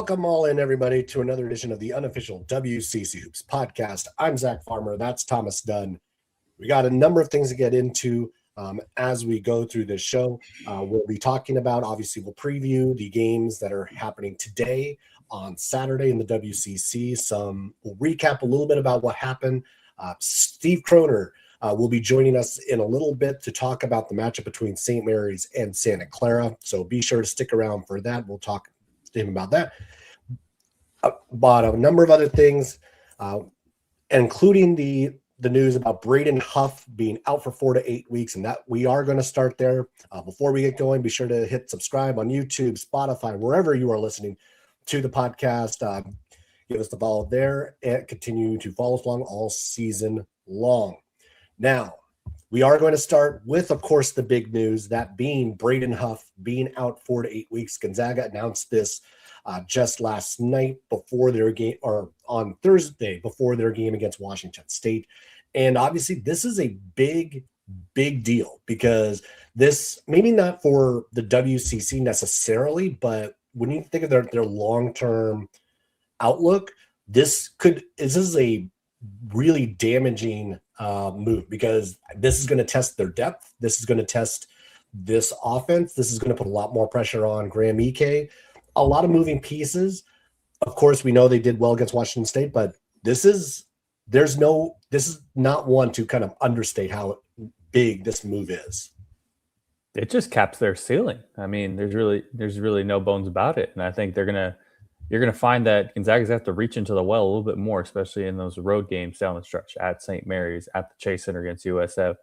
Welcome all in, everybody, to another edition of the Unofficial WCC Hoops podcast. I'm Zach Farmer. That's Thomas Dunn. We got a number of things to get into as we go through this show. We'll be talking about, obviously, we'll preview the games that are happening today on Saturday in the WCC. We'll recap a little bit about what happened. Steve Kroner will be joining us in a little bit to talk about the matchup between St. Mary's and Santa Clara. So be sure to stick around for that. We'll talk to him about that. About a number of other things, including the news about Braden Huff being out for 4 to 8 weeks, and that we are going to start there. Before we get going, be sure to hit subscribe on YouTube, Spotify, wherever you are listening to the podcast. Give us the follow there and continue to follow us along all season long. Now, we are going to start with, of course, the big news, that being Braden Huff being out 4 to 8 weeks. Gonzaga announced this just last night before their game, or on Thursday before their game against Washington State. And obviously this is a big deal, because this, maybe not for the WCC necessarily, but when you think of their long-term outlook, this is a really damaging move, because this is going to test their depth. This is going to test this offense. This is going to put a lot more pressure on Graham Ike. A lot of moving pieces. Of course, we know they did well against Washington State, but this is not one to kind of understate how big this move is. It just caps their ceiling. I mean, there's really no bones about it. And I think you're gonna find that Gonzaga's have to reach into the well a little bit more, especially in those road games down the stretch at St. Mary's, at the Chase Center against USF,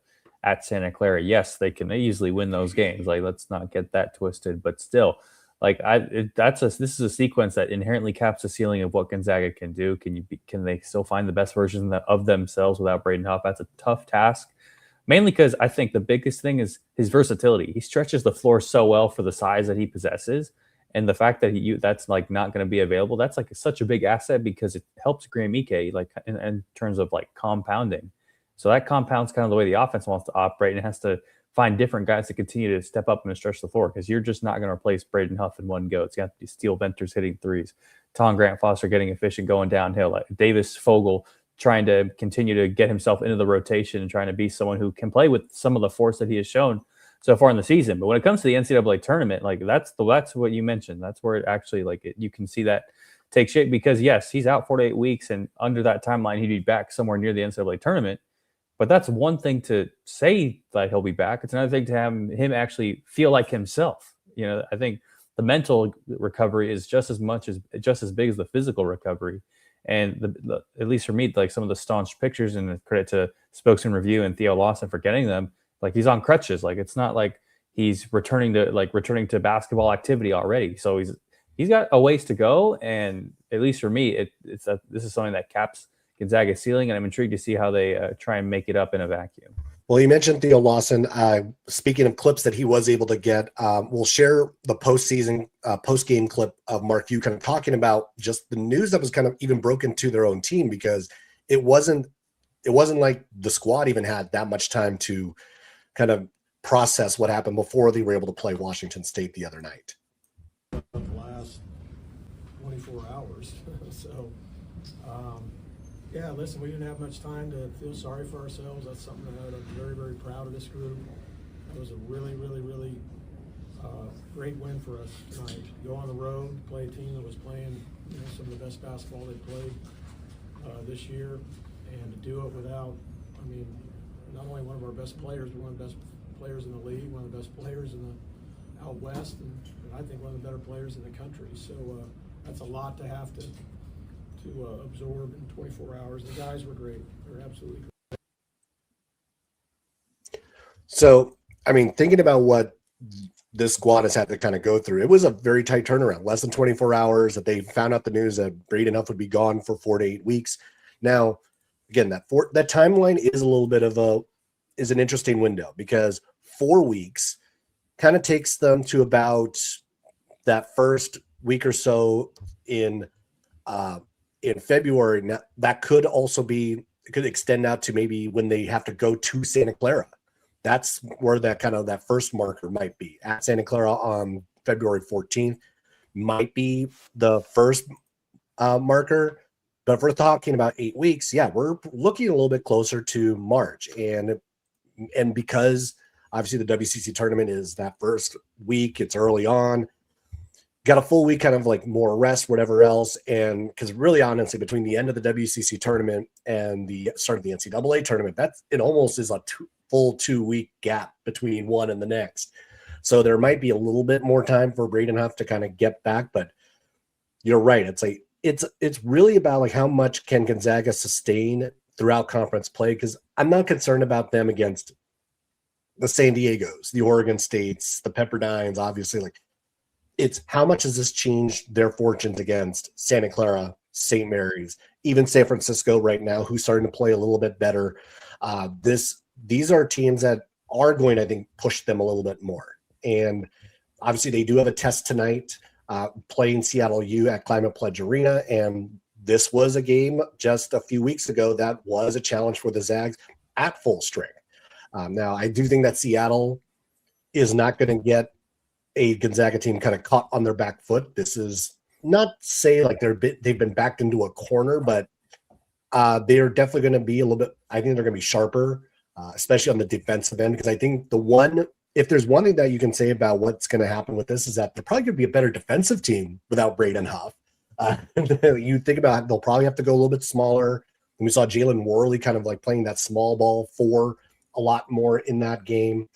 at Santa Clara. Yes, they can easily win those games. Like, let's not get that twisted, but still. Like this is a sequence that inherently caps the ceiling of what Gonzaga can do. Can they still find the best version of themselves without Braden Huff? That's a tough task, mainly because I think the biggest thing is his versatility. He stretches the floor so well for the size that he possesses, and the fact that that's like not going to be available. That's like such a big asset, because it helps Graham Ike like in terms of like compounding. So that compounds kind of the way the offense wants to operate, and it has to find different guys to continue to step up and stretch the floor, because you're just not going to replace Braden Huff in one go. It's got to be Steele Venters hitting threes, Tom Grant Foster getting efficient going downhill, like Davis Fogel trying to continue to get himself into the rotation and trying to be someone who can play with some of the force that he has shown so far in the season. But when it comes to the NCAA tournament, like that's what you mentioned. That's where it actually you can see that take shape, because yes, he's out 4 to 8 weeks, and under that timeline, he'd be back somewhere near the NCAA tournament. But that's one thing to say that he'll be back. It's another thing to have him actually feel like himself. You know, I think the mental recovery is just as big as the physical recovery. And at least for me, like some of the staunch pictures, and credit to Spokesman Review and Theo Lawson for getting them, like he's on crutches. Like it's not like he's returning to basketball activity already. So he's got a ways to go. And at least for me, this is something that caps Gonzaga's ceiling, and I'm intrigued to see how they try and make it up in a vacuum. Well, you mentioned Theo Lawson. Speaking of clips that he was able to get, we'll share the post-game clip of Mark Few kind of talking about just the news that was kind of even broken to their own team, because it wasn't like the squad even had that much time to kind of process what happened before they were able to play Washington State the other night. The last 24 hours. So, yeah, listen, we didn't have much time to feel sorry for ourselves. That's something that I'm very, very proud of this group. It was a really, really, really great win for us tonight. Go on the road, play a team that was playing some of the best basketball they've played this year, and to do it without, not only one of our best players, but one of the best players in the league, one of the best players out west, and I think one of the better players in the country. So that's a lot to have to absorb in 24 hours. The guys were great. They're absolutely great. So, thinking about what this squad has had to kind of go through, it was a very tight turnaround. Less than 24 hours that they found out the news that Braden Huff would be gone for 4 to 8 weeks. Now, again, that timeline is a little bit of an interesting window, because 4 weeks kind of takes them to about that first week or so in February. Now, that could extend out to maybe when they have to go to Santa Clara. That's where that first marker might be, at Santa Clara on February 14th. might be the first marker. But if we're talking about 8 weeks, yeah, we're looking a little bit closer to March. And because obviously the WCC tournament is that first week, it's early on, got a full week kind of like more rest, whatever else. And because really honestly, between the end of the WCC tournament and the start of the NCAA tournament, it almost is a full 2 week gap between one and the next. So there might be a little bit more time for Braden Huff to kind of get back, but you're right. It's really about like how much can Gonzaga sustain throughout conference play, because I'm not concerned about them against the San Diegos, the Oregon States, the Pepperdines, obviously. Like, it's how much has this changed their fortunes against Santa Clara, St. Mary's, even San Francisco right now, who's starting to play a little bit better. These are teams that are going to, I think, push them a little bit more. And obviously they do have a test tonight, playing Seattle U at Climate Pledge Arena. And this was a game just a few weeks ago that was a challenge for the Zags at full strength. Now, I do think that Seattle is not going to get a Gonzaga team kind of caught on their back foot. This is not say like they've been backed into a corner, but they are definitely going to be a little bit, I think they're going to be sharper, especially on the defensive end, because I think if there's one thing that you can say about what's going to happen with this is that they're probably going to be a better defensive team without Braden Huff. You think about it, they'll probably have to go a little bit smaller. And we saw Jalen Worley kind of like playing that small ball 4 a lot more in that game.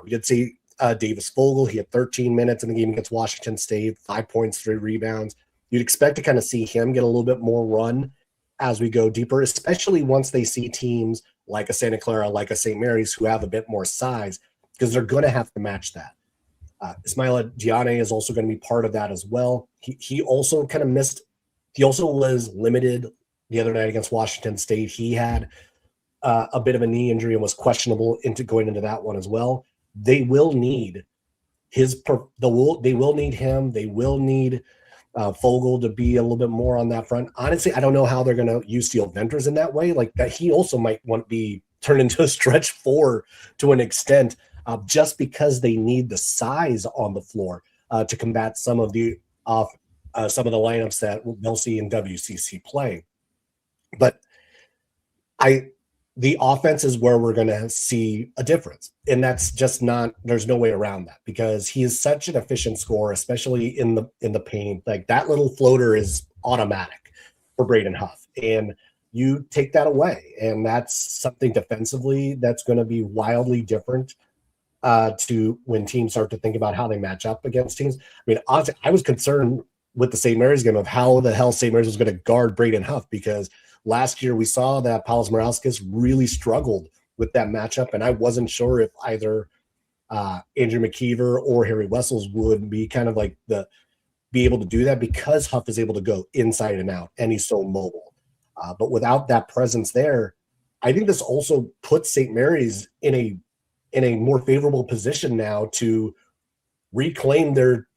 We did see Davis Vogel. He had 13 minutes in the game against Washington State, 5 points, 3 rebounds. You'd expect to kind of see him get a little bit more run as we go deeper, especially once they see teams like a Santa Clara, like a St. Mary's, who have a bit more size, because they're going to have to match that. Ismaila Diane is also going to be part of that as well. He also kind of missed. He also was limited the other night against Washington State. He had a bit of a knee injury and was questionable going into that one as well. They will need they will need him. They will need Fogel to be a little bit more on that front. Honestly, I don't know how they're going to use Steel Venters in that way. Like that, he also might want to be turned into a stretch 4 to an extent, just because they need the size on the floor to combat some of the lineups that they'll see in WCC play. But the offense is where we're going to see a difference. And that's just there's no way around that, because he is such an efficient scorer, especially in the paint. Like that little floater is automatic for Braden Huff. And you take that away, and that's something defensively that's going to be wildly different to when teams start to think about how they match up against teams. I mean, honestly, I was concerned with the St. Mary's game of how the hell St. Mary's was going to guard Braden Huff, because last year we saw that Paulos Morauskas really struggled with that matchup, and I wasn't sure if either Andrew McKeever or Harry Wessels would be kind of like be able to do that, because Huff is able to go inside and out, and he's so mobile. But without that presence there, I think this also puts St. Mary's in a more favorable position now to reclaim their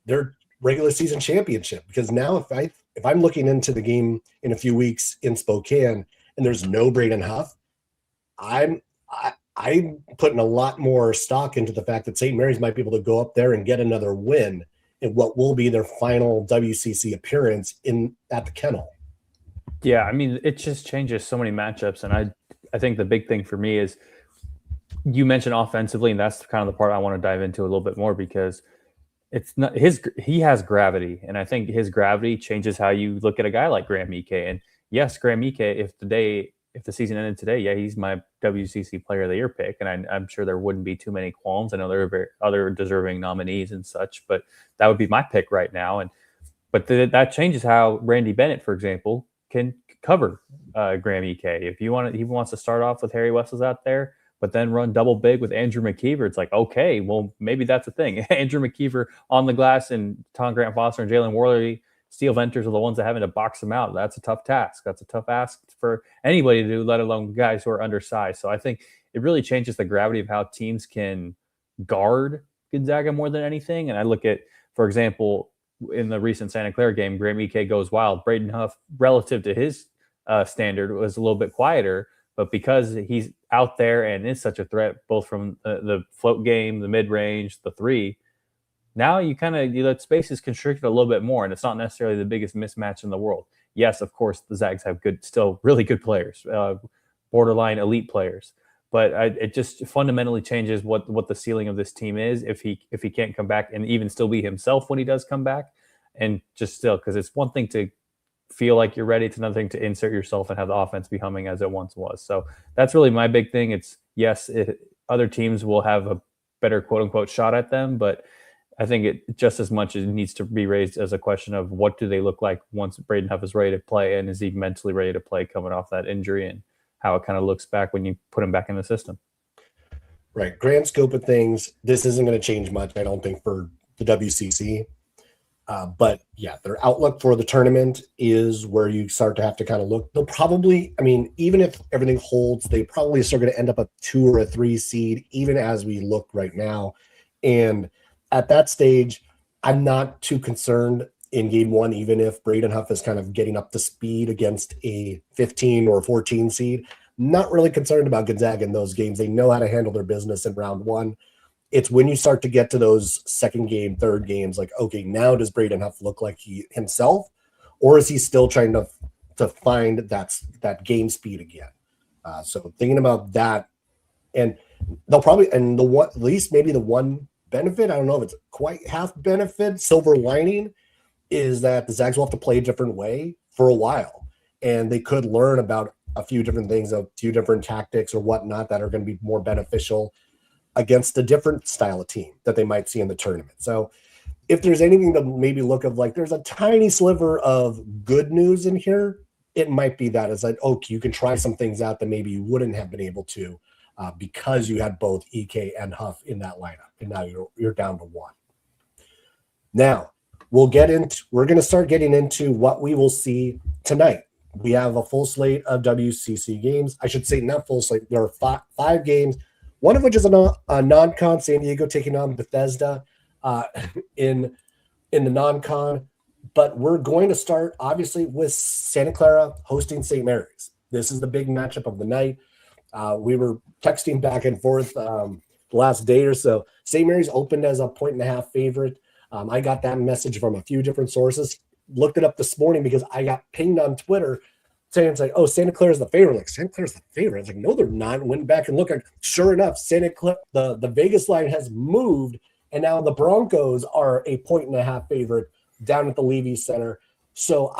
regular season championship. Because now if I'm looking into the game in a few weeks in Spokane and there's no Braden Huff, I'm putting a lot more stock into the fact that St. Mary's might be able to go up there and get another win in what will be their final WCC appearance at the Kennel. Yeah, I mean, it just changes so many matchups, and I think the big thing for me is you mentioned offensively, and that's kind of the part I want to dive into a little bit more, because it's not he has gravity, and I think his gravity changes how you look at a guy like Graham Ike. And yes, Graham Ike, if the season ended today, yeah, he's my WCC Player of the Year pick, and I'm sure there wouldn't be too many qualms. I know there are other deserving nominees and such, but that would be my pick right now. But that changes how Randy Bennett, for example, can cover Graham Ike. If he wants to start off with Harry Wessels out there, but then run double big with Andrew McKeever, it's like, okay, well, maybe that's a thing. Andrew McKeever on the glass and Tom Grant Foster and Jalen Worley, Steel Venters are the ones that having to box him out. That's a tough task. That's a tough ask for anybody to do, let alone guys who are undersized. So I think it really changes the gravity of how teams can guard Gonzaga more than anything. And I look at, for example, in the recent Santa Clara game, Graham Ike goes wild. Braden Huff, relative to his standard, was a little bit quieter, but because he's out there and is such a threat, both from the float game, the mid-range, the 3, Now you kind of that space is constricted a little bit more, and it's not necessarily the biggest mismatch in the world. Yes, of course, the Zags have still really good players, borderline elite players, but it just fundamentally changes what the ceiling of this team is if he can't come back and even still be himself when he does come back, and just still, because it's one thing to feel like you're ready, it's another thing to insert yourself and have the offense be humming as it once was. So that's really my big thing. It's other teams will have a better quote unquote shot at them, but I think it just as much as it needs to be raised as a question of what do they look like once Braden Huff is ready to play, and is he mentally ready to play coming off that injury, and how it kind of looks back when you put him back in the system. Right. Grand scope of things, this isn't going to change much, I don't think, for the WCC. But yeah, their outlook for the tournament is where you start to have to kind of look. They'll probably, even if everything holds, they probably are going to end up a 2 or a 3 seed, even as we look right now. And at that stage, I'm not too concerned in game 1, even if Braden Huff is kind of getting up to speed against a 15 or 14 seed. Not really concerned about Gonzaga in those games. They know how to handle their business in round 1. It's when you start to get to those second game, third games, like, okay, now does Braden Huff look like he himself, or is he still trying to find that game speed again? So thinking about that, and they'll probably, and at least maybe the one benefit, I don't know if it's quite half benefit, silver lining, is that the Zags will have to play a different way for a while, and they could learn about a few different things, a few different tactics or whatnot that are going to be more beneficial against a different style of team that they might see in the tournament. So if there's anything to maybe look of like there's a tiny sliver of good news in here, it might be that it's like, okay, you can try some things out that maybe you wouldn't have been able to because you had both EK and Huff in that lineup, and now you're down to 1. Now we're going to start getting into what we will see tonight. We have a full slate of WCC games. I should say not full slate. There are 5 games. One of which is a non-con, San Diego taking on Bethesda in the non-con. But we're going to start, obviously, with Santa Clara hosting St. Mary's. This is the big matchup of the night. We were texting back and forth the last day or so. St. Mary's opened as a 1.5 favorite. I got that message from a few different sources. Looked it up this morning because I got pinged on Twitter saying it's like, oh, Santa Clara's the favorite. Like, Santa Clara's the favorite. It's like, no, they're not. Went back and looked. Like, sure enough, Santa Clara, the Vegas line has moved, and now the Broncos are a 1.5 favorite down at the Levy Center. So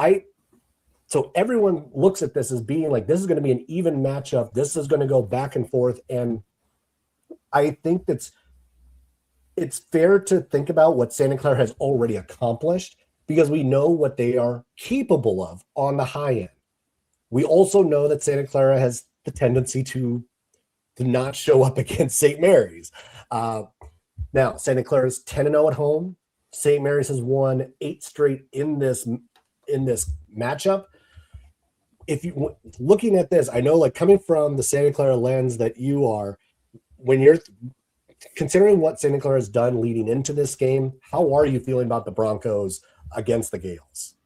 everyone looks at this as being like, this is going to be an even matchup. This is going to go back and forth, and I think it's fair to think about what Santa Clara has already accomplished because we know what they are capable of on the high end. We also know that Santa Clara has the tendency to not show up against St. Mary's. Now, Santa Clara is 10-0 at home. St. Mary's has won 8 straight in this matchup. If you looking at this, I know, like, coming from the Santa Clara lens that you are, when you're considering what Santa Clara has done leading into this game, how are you feeling about the Broncos against the Gales?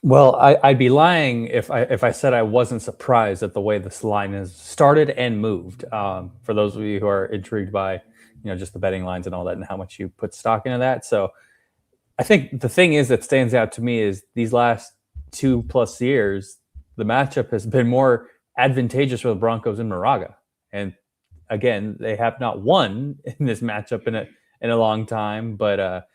Well, I'd be lying if I said I wasn't surprised at the way this line has started and moved. For those of you who are intrigued by, just the betting lines and all that and how much you put stock into that. So I think the thing that stands out to me is these last 2+ years, the matchup has been more advantageous for the Broncos in Moraga. And again, they have not won in this matchup in a long time, but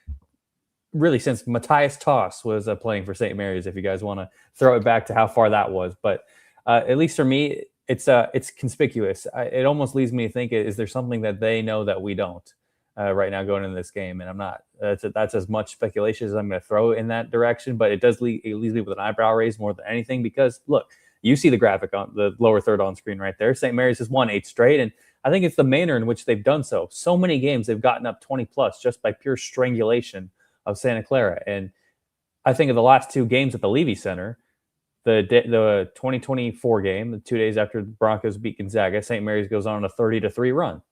really since Matthias Toss was playing for St. Mary's, if you guys want to throw it back to how far that was. But at least for me, it's conspicuous. It almost leads me to think, is there something that they know that we don't right now going into this game? And I'm not, that's as much speculation as I'm going to throw in that direction, but it leaves me with an eyebrow raise more than anything, because look, you see the graphic on the lower third on screen right there. St. Mary's has won 8 straight, and I think it's the manner in which they've done so. So many games they've gotten up 20+ just by pure strangulation of Santa Clara. And I think of the last 2 games at the Levy Center, the 2024 game, the 2 days after the Broncos beat Gonzaga, St. Mary's goes on a 30-3 run.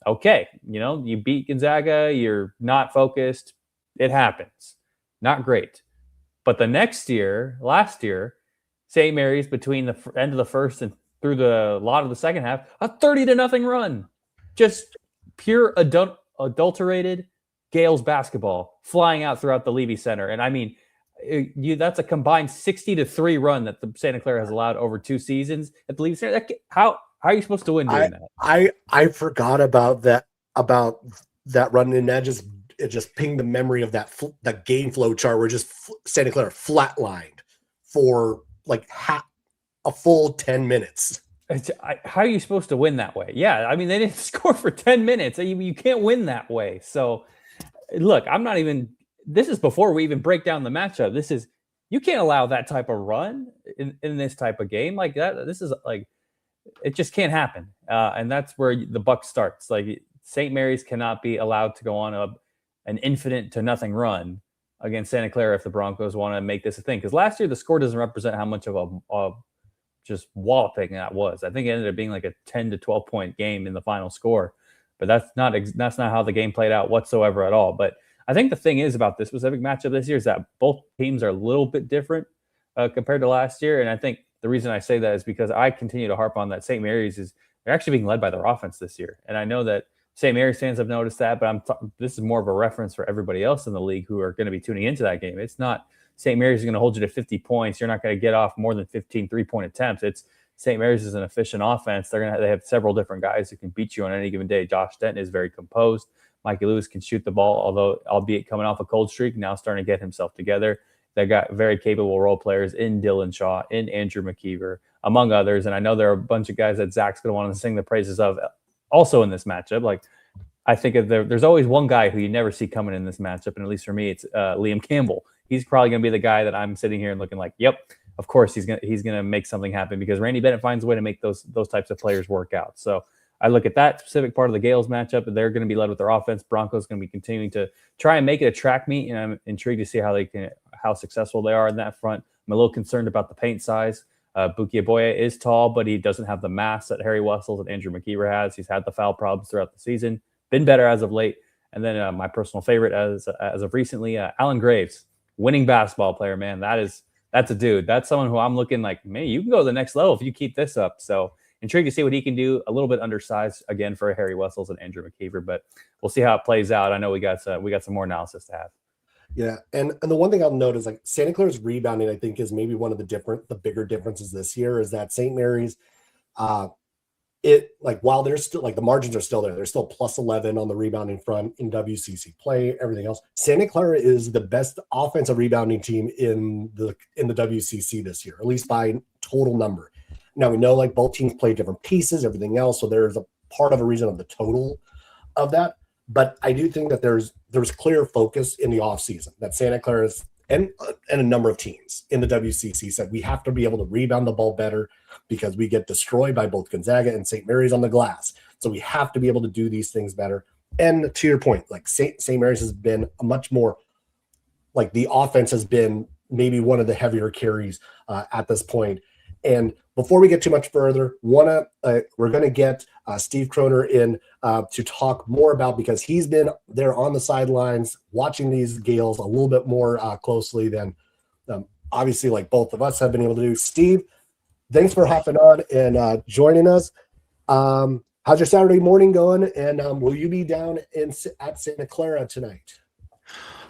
Okay, you beat Gonzaga, you're not focused, it happens. Not great. But the last year, St. Mary's, between the end of the first and through the lot of the second half, a 30-0 run. Just pure adulterated Gales basketball flying out throughout the Levy Center. And I mean, that's a combined 60-3 run that the Santa Clara has allowed over 2 seasons at the Levy Center. How are you supposed to win doing that? I forgot about that run, and it just pinged the memory of that game flow chart where just Santa Clara flatlined for like a full 10 minutes. How are you supposed to win that way? Yeah, I mean, they didn't score for 10 minutes. You can't win that way. So, look, this is before we even break down the matchup. You can't allow that type of run in this type of game like that. This is like, it just can't happen. And that's where the buck starts. Like, St. Mary's cannot be allowed to go on an infinite to nothing run against Santa Clara if the Broncos want to make this a thing. Because last year, the score doesn't represent how much of a just walloping that was. I think it ended up being like a 10 to 12 point game in the final score, but that's not how the game played out whatsoever at all. But I think the thing is about this specific matchup this year is that both teams are a little bit different compared to last year. And I think the reason I say that is because I continue to harp on that St. Mary's they're actually being led by their offense this year. And I know that St. Mary's fans have noticed that, but this is more of a reference for everybody else in the league who are going to be tuning into that game. It's not St. Mary's is going to hold you to 50 points. You're not going to get off more than 15 3-point attempts. It's St. Mary's is an efficient offense. They have several different guys who can beat you on any given day. Josh Denton is very composed. Mikey Lewis can shoot the ball, albeit coming off a cold streak, now starting to get himself together. They got very capable role players in Dylan Shaw, in Andrew McKeever, among others. And I know there are a bunch of guys that Zach's going to want to sing the praises of also in this matchup. Like, I think there's always one guy who you never see coming in this matchup, and at least for me, it's Liam Campbell. He's probably going to be the guy that I'm sitting here and looking like, yep, of course he's gonna make something happen, because Randy Bennett finds a way to make those types of players work out. So I look at that specific part of the Gales matchup, and they're going to be led with their offense. Broncos going to be continuing to try and make it a track meet, and I'm intrigued to see how successful they are in that front. I'm a little concerned about the paint size. Buki Aboye is tall, but he doesn't have the mass that Harry Wessels and Andrew McKeever has. He's had the foul problems throughout the season, been better as of late. And then my personal favorite as of recently, Alan Graves, winning basketball player, man. That's a dude. That's someone who I'm looking like, man, you can go to the next level if you keep this up. So intrigued to see what he can do. A little bit undersized again for Harry Wessels and Andrew McKeever, but we'll see how it plays out. I know we got some more analysis to have. Yeah, and the one thing I'll note is like Santa Clara's rebounding, I think, is maybe one of the bigger differences this year is that St. Mary's, while there's still like the margins are still there, there's still plus 11 on the rebounding front in WCC play, everything else. Santa Clara is the best offensive rebounding team in the WCC this year, at least by total number. Now we know like both teams play different pieces, everything else, so there's a part of a reason of the total of that. But I do think that there's clear focus in the offseason that Santa Clara's and a number of teams in the WCC said we have to be able to rebound the ball better because we get destroyed by both Gonzaga and St. Mary's on the glass. So we have to be able to do these things better. And to your point, like St. Mary's has been a much more like the offense has been maybe one of the heavier carries at this point. And before we get too much further, we're going to get Steve Kroner in to talk more about, because he's been there on the sidelines watching these Gales a little bit more closely than obviously like both of us have been able to do. Steve, thanks for hopping on and joining us. How's your Saturday morning going? And will you be down at Santa Clara tonight?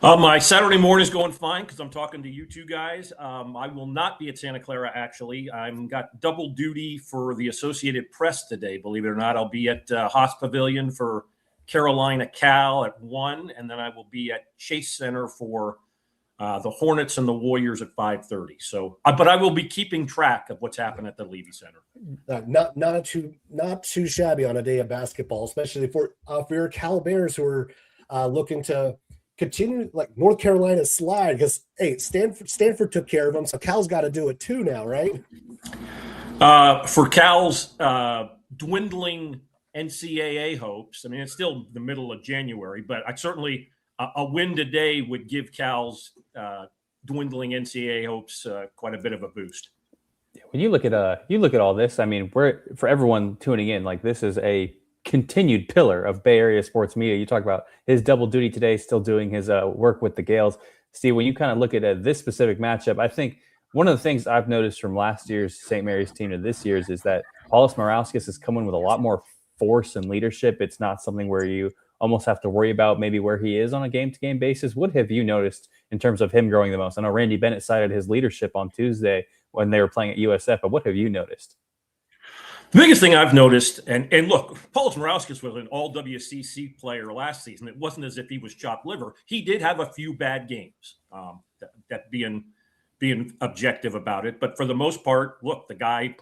My Saturday morning is going fine because I'm talking to you two guys. I will not be at Santa Clara, actually. I've got double duty for the Associated Press today, believe it or not. I'll be at Haas Pavilion for Carolina Cal at 1, and then I will be at Chase Center for the Hornets and the Warriors at 5:30. So, but I will be keeping track of what's happened at the Levy Center. Not too shabby on a day of basketball, especially for your Cal Bears who are looking to continue like North Carolina slide, because hey, Stanford took care of them, so Cal's got to do it too now, right? For Cal's dwindling NCAA hopes, I mean it's still the middle of January, but I certainly a win today would give Cal's dwindling NCAA hopes quite a bit of a boost. When you look at all this, I mean, for everyone tuning in, like this is a continued pillar of Bay Area sports media. You talk about his double duty today, still doing his work with the Gales. Steve, when you kind of look at this specific matchup, I think one of the things I've noticed from last year's St. Mary's team to this year's is that Paulus Morauskas is coming with a lot more force and leadership. It's not something where you almost have to worry about maybe where he is on a game-to-game basis? What have you noticed in terms of him growing the most? I know Randy Bennett cited his leadership on Tuesday when they were playing at USF, but what have you noticed? The biggest thing I've noticed, and look, Paulos Morauskas was an all WCC player last season. It wasn't as if he was chopped liver. He did have a few bad games, that being objective about it. But for the most part, look, the guy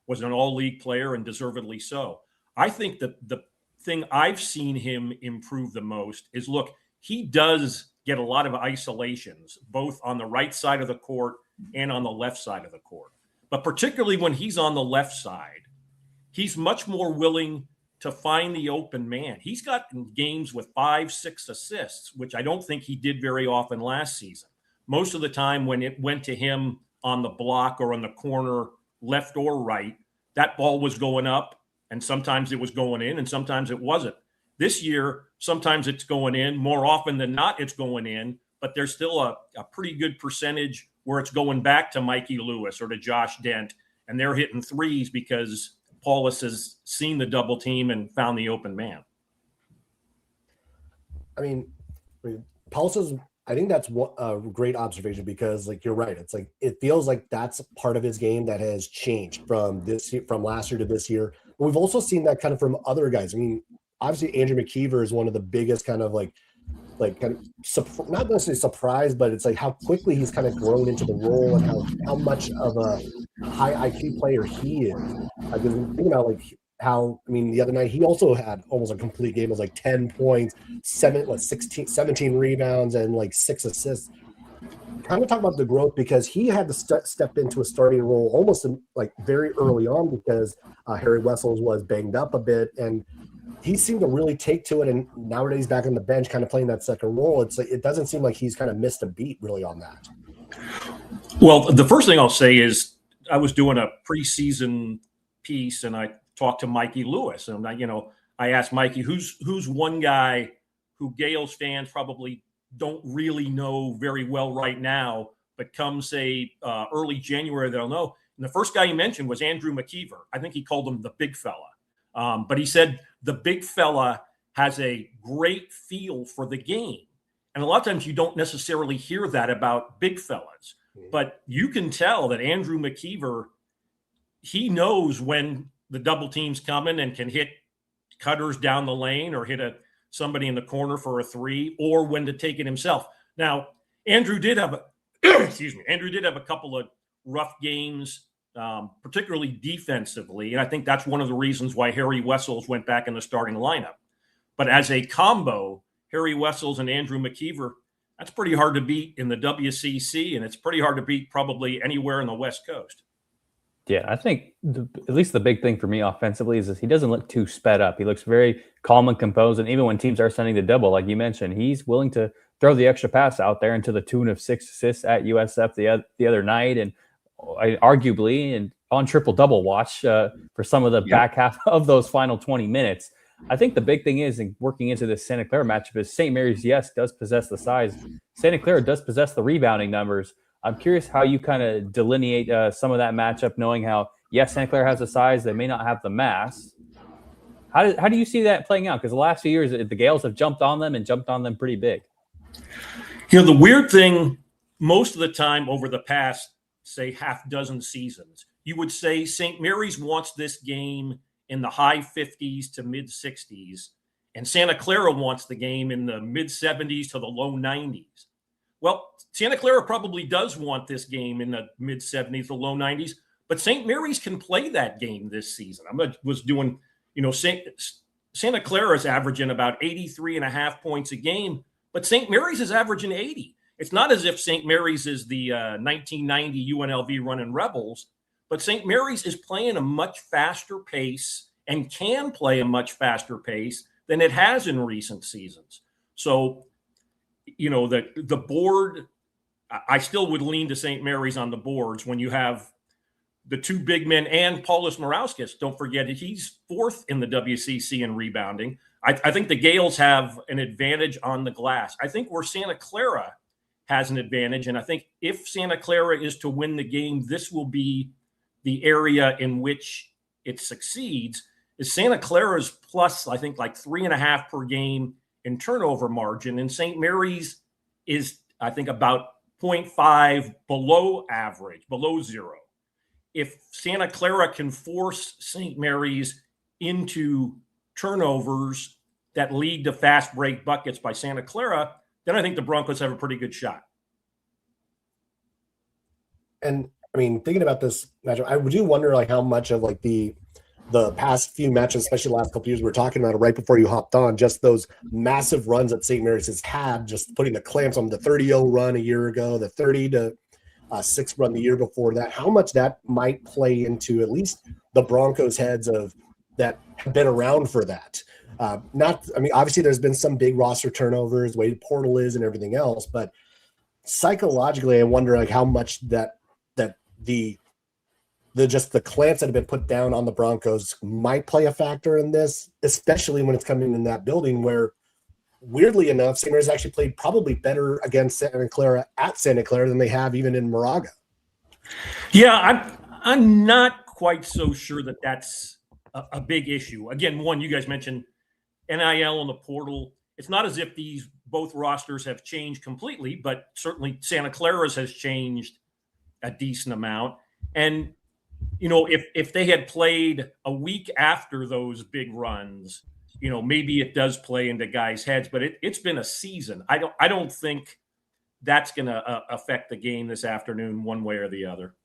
was an all-league player and deservedly so. I think that the thing I've seen him improve the most is, look, he does get a lot of isolations, both on the right side of the court and on the left side of the court. But particularly when he's on the left side, he's much more willing to find the open man. He's got games with 5-6 assists, which I don't think he did very often last season. Most of the time when it went to him on the block or on the corner, left or right, that ball was going up, and sometimes it was going in and sometimes it wasn't. This year, sometimes it's going in. More often than not, it's going in, but there's still a pretty good percentage where it's going back to Mikey Lewis or to Josh Dent, and they're hitting threes because Paulos has seen the double team and found the open man. I mean, Paulos is, I think that's a great observation, because like, you're right. It's like, it feels like that's part of his game that has changed from last year to this year. But we've also seen that kind of from other guys. I mean, obviously Andrew McKeever is one of the biggest kind of not necessarily surprised, but it's like how quickly he's kind of grown into the role and how much of a high IQ player he is. Like, think about like how, I mean, the other night he also had almost a complete game. It was like 10 points, 17 rebounds, and like 6 assists. Kind of talk about the growth, because he had to step into a starting role almost like very early on, because Harry Wessels was banged up a bit, and he seemed to really take to it, and now that he's back on the bench kind of playing that second role, it's like, it doesn't seem like he's kind of missed a beat really on that. Well, the first thing I'll say is I was doing a preseason piece, and I talked to Mikey Lewis, and I asked Mikey, who's one guy who Gales fans probably don't really know very well right now, but come say early January they'll know. And the first guy he mentioned was Andrew McKeever. I think he called him the big fella. But he said the big fella has a great feel for the game. And a lot of times you don't necessarily hear that about big fellas. But you can tell that Andrew McKeever, he knows when the double team's coming and can hit cutters down the lane or hit somebody in the corner for a three, or when to take it himself. Now, Andrew did have a couple of rough games, particularly defensively. And I think that's one of the reasons why Harry Wessels went back in the starting lineup. But as a combo, Harry Wessels and Andrew McKeever, that's pretty hard to beat in the WCC, and it's pretty hard to beat probably anywhere in the West Coast. Yeah, I think at least the big thing for me offensively is he doesn't look too sped up. He looks very calm and composed, and even when teams are sending the double, like you mentioned, he's willing to throw the extra pass out there, and to the tune of 6 assists at USF the other night, and arguably and on triple-double watch for some of the back half of those final 20 minutes. I think the big thing is, in working into this Santa Clara matchup, is St. Mary's, yes, does possess the size. Santa Clara does possess the rebounding numbers. I'm curious how you kind of delineate some of that matchup, knowing how, yes, Santa Clara has the size, they may not have the mass. How do you see that playing out? Because the last few years, the Gales have jumped on them pretty big. The weird thing, most of the time over the past, say, half dozen seasons, you would say St. Mary's wants this game in the high 50s to mid 60s, and Santa Clara wants the game in the mid 70s to the low 90s. Well, Santa Clara probably does want this game in the mid 70s to low 90s, but St. Mary's can play that game this season. Was doing, Santa Clara is averaging about 83.5 points a game, but St. Mary's is averaging 80. It's not as if St. Mary's is the 1990 UNLV running Rebels, but St. Mary's is playing a much faster pace and can play a much faster pace than it has in recent seasons. So, the board, I still would lean to St. Mary's on the boards when you have the two big men and Paulos Morauskas. Don't forget, he's 4th in the WCC in rebounding. I think the Gales have an advantage on the glass. I think where Santa Clara has an advantage, and I think if Santa Clara is to win the game, this will be the area in which it succeeds, is Santa Clara's plus, I think, like 3.5 per game in turnover margin, and St. Mary's is, I think, about 0.5 below average, below zero. If Santa Clara can force St. Mary's into turnovers that lead to fast break buckets by Santa Clara, then I think the Broncos have a pretty good shot. And I mean, thinking about this matchup, I do wonder like how much of like the past few matches, especially the last couple of years, we were talking about it right before you hopped on, just those massive runs that St. Mary's has had, just putting the clamps on the 30-0 run a year ago, the 30-6 run the year before that, how much that might play into at least the Broncos' heads of that have been around for that. Obviously there's been some big roster turnovers, the way the portal is and everything else, but psychologically, I wonder like how much that the clamps that have been put down on the Broncos might play a factor in this, especially when it's coming in that building where, weirdly enough, St. Mary's actually played probably better against Santa Clara at Santa Clara than they have even in Moraga. Yeah, I'm not quite so sure that that's a big issue. Again, one, you guys mentioned NIL and the portal. It's not as if these both rosters have changed completely, but certainly Santa Clara's has changed a decent amount. And you know, if they had played a week after those big runs, you know, maybe it does play into guys' heads, but it's been a season. I don't think that's going to affect the game this afternoon one way or the other.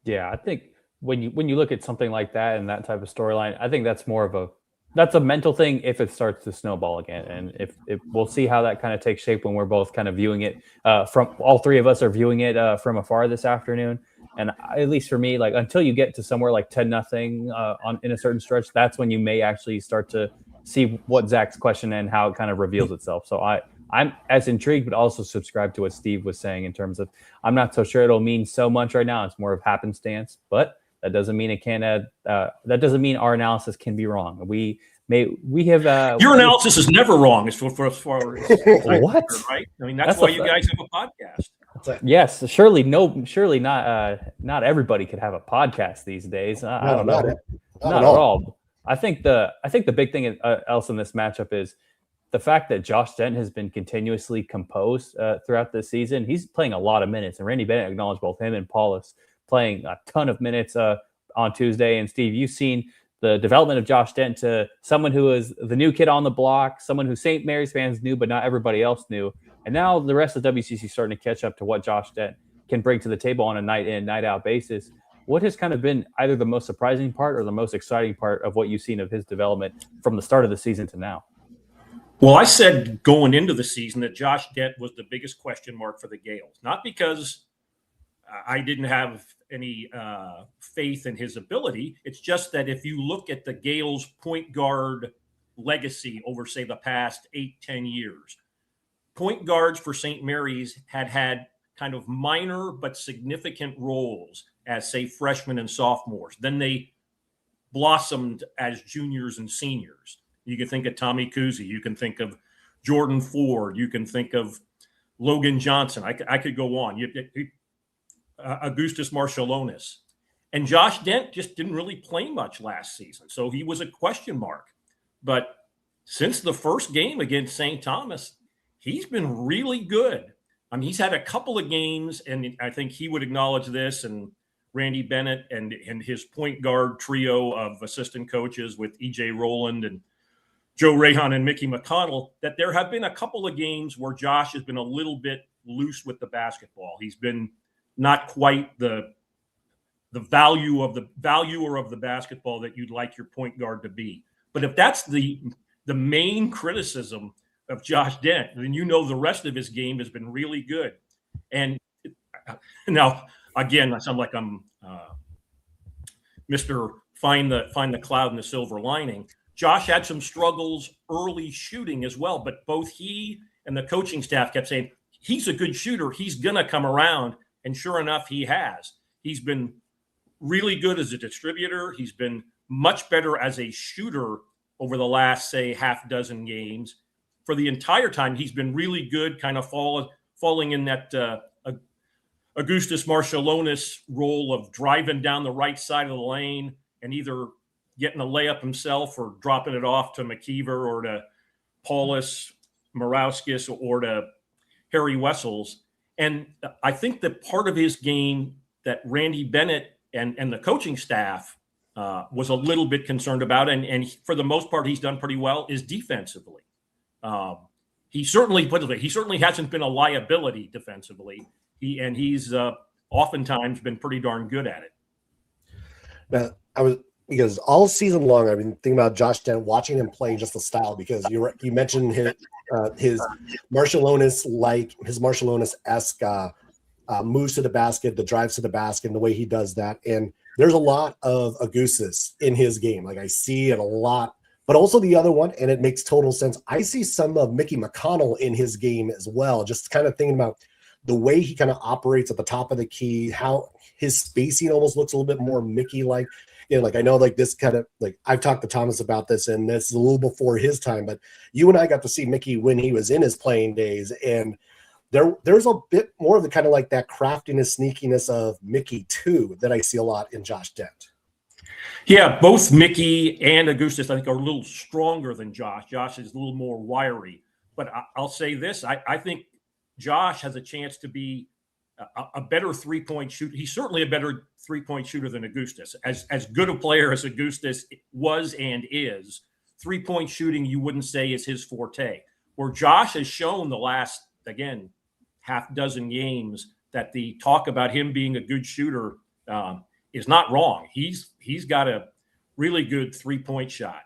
Yeah, I think when you look at something like that and that type of storyline, I think that's more of that's a mental thing if it starts to snowball again. And if we'll see how that kind of takes shape when we're both kind of viewing it from all three of us are viewing it from afar this afternoon. And at least for me, like until you get to somewhere like 10-0 in a certain stretch, that's when you may actually start to see what Zach's question and how it kind of reveals itself. So I'm as intrigued, but also subscribe to what Steve was saying in terms of I'm not so sure it'll mean so much right now. It's more of happenstance, but that doesn't mean it can't add. That doesn't mean our analysis can be wrong. We have your analysis is never wrong as far as what, right? I mean that's why you guys have a podcast. Yes, surely not everybody could have a podcast these days. I don't know, not at all. I think the big thing else in this matchup is the fact that Josh Dent has been continuously composed throughout this season. He's playing a lot of minutes, and Randy Bennett acknowledged both him and Paulus playing a ton of minutes on Tuesday. And Steve, you've seen the development of Josh Dent to someone who is the new kid on the block, someone who St. Mary's fans knew, but not everybody else knew. And now the rest of WCC is starting to catch up to what Josh Dent can bring to the table on a night in, night out basis. What has kind of been either the most surprising part or the most exciting part of what you've seen of his development from the start of the season to now? Well, I said going into the season that Josh Dent was the biggest question mark for the Gales, not because I didn't have any faith in his ability. It's just that if you look at the Gales point guard legacy over, say, the past 8-10 years, point guards for St. Mary's had kind of minor but significant roles as, say, freshmen and sophomores. Then they blossomed as juniors and seniors. You can think of Tommy Kuzi. You can think of Jordan Ford. You can think of Logan Johnson. I could go on. Augustus Marshallonis. And Josh Dent just didn't really play much last season, so he was a question mark. But since the first game against St. Thomas, he's been really good. I mean, he's had a couple of games, and I think he would acknowledge this, and Randy Bennett and his point guard trio of assistant coaches with E.J. Rowland and Joe Rahan and Mickey McConnell, that there have been a couple of games where Josh has been a little bit loose with the basketball. He's been not quite the valuer of the basketball that you'd like your point guard to be. But if that's the main criticism of Josh Dent, then you know the rest of his game has been really good. And now, again, I sound like I'm Mr. Find the cloud in the silver lining. Josh had some struggles early shooting as well, but both he and the coaching staff kept saying, he's a good shooter. He's going to come around. And sure enough, he has. He's been really good as a distributor. He's been much better as a shooter over the last, say, half dozen games. For the entire time, he's been really good, kind of falling in that Augustus Marshallonis role of driving down the right side of the lane and either getting a layup himself or dropping it off to McKeever or to Paulus Morauskas or to Harry Wessels. And I think that part of his game that Randy Bennett and the coaching staff was a little bit concerned about, and for the most part, he's done pretty well, is defensively. He certainly hasn't been a liability defensively. He's oftentimes been pretty darn good at it. Now, because all season long I've been thinking about Josh Dent, watching him play just the style, because you mentioned his Marciulionis-esque moves to the basket, the drives to the basket, and the way he does that. And there's a lot of Augustus in his game. Like, I see it a lot, but also the other one, and it makes total sense. I see some of Mickey McConnell in his game as well. Just kind of thinking about the way he kind of operates at the top of the key, how his spacing almost looks a little bit more Mickey-like. You know, like, I know, like, this kind of, like, I've talked to Thomas about this, and this is a little before his time, but you and I got to see Mickey when he was in his playing days, and there's a bit more of the kind of like that craftiness, sneakiness of Mickey too that I see a lot in Josh Dent. Yeah, both Mickey and Augustus, I think, are a little stronger than Josh. Josh is a little more wiry. But I'll say this, I think Josh has a chance to be a better three-point shooter. He's certainly a better three-point shooter than Augustus. As good a player as Augustus was and is, three-point shooting, you wouldn't say is his forte. Where Josh has shown the last, again, half dozen games that the talk about him being a good shooter is not wrong. He's got a really good three-point shot.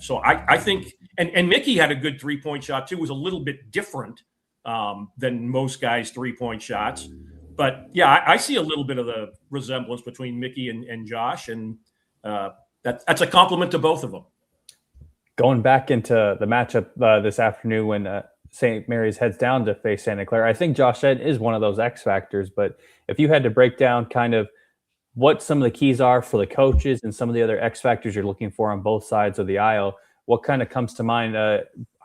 So I think, and Mickey had a good three-point shot too. It was a little bit different than most guys' three-point shots. But yeah, I see a little bit of the resemblance between Mickey and Josh, and that's a compliment to both of them. Going back into the matchup this afternoon when St. Mary's heads down to face Santa Clara, I think Josh Dent is one of those X factors. But if you had to break down kind of what some of the keys are for the coaches and some of the other X factors you're looking for on both sides of the aisle, what kind of comes to mind,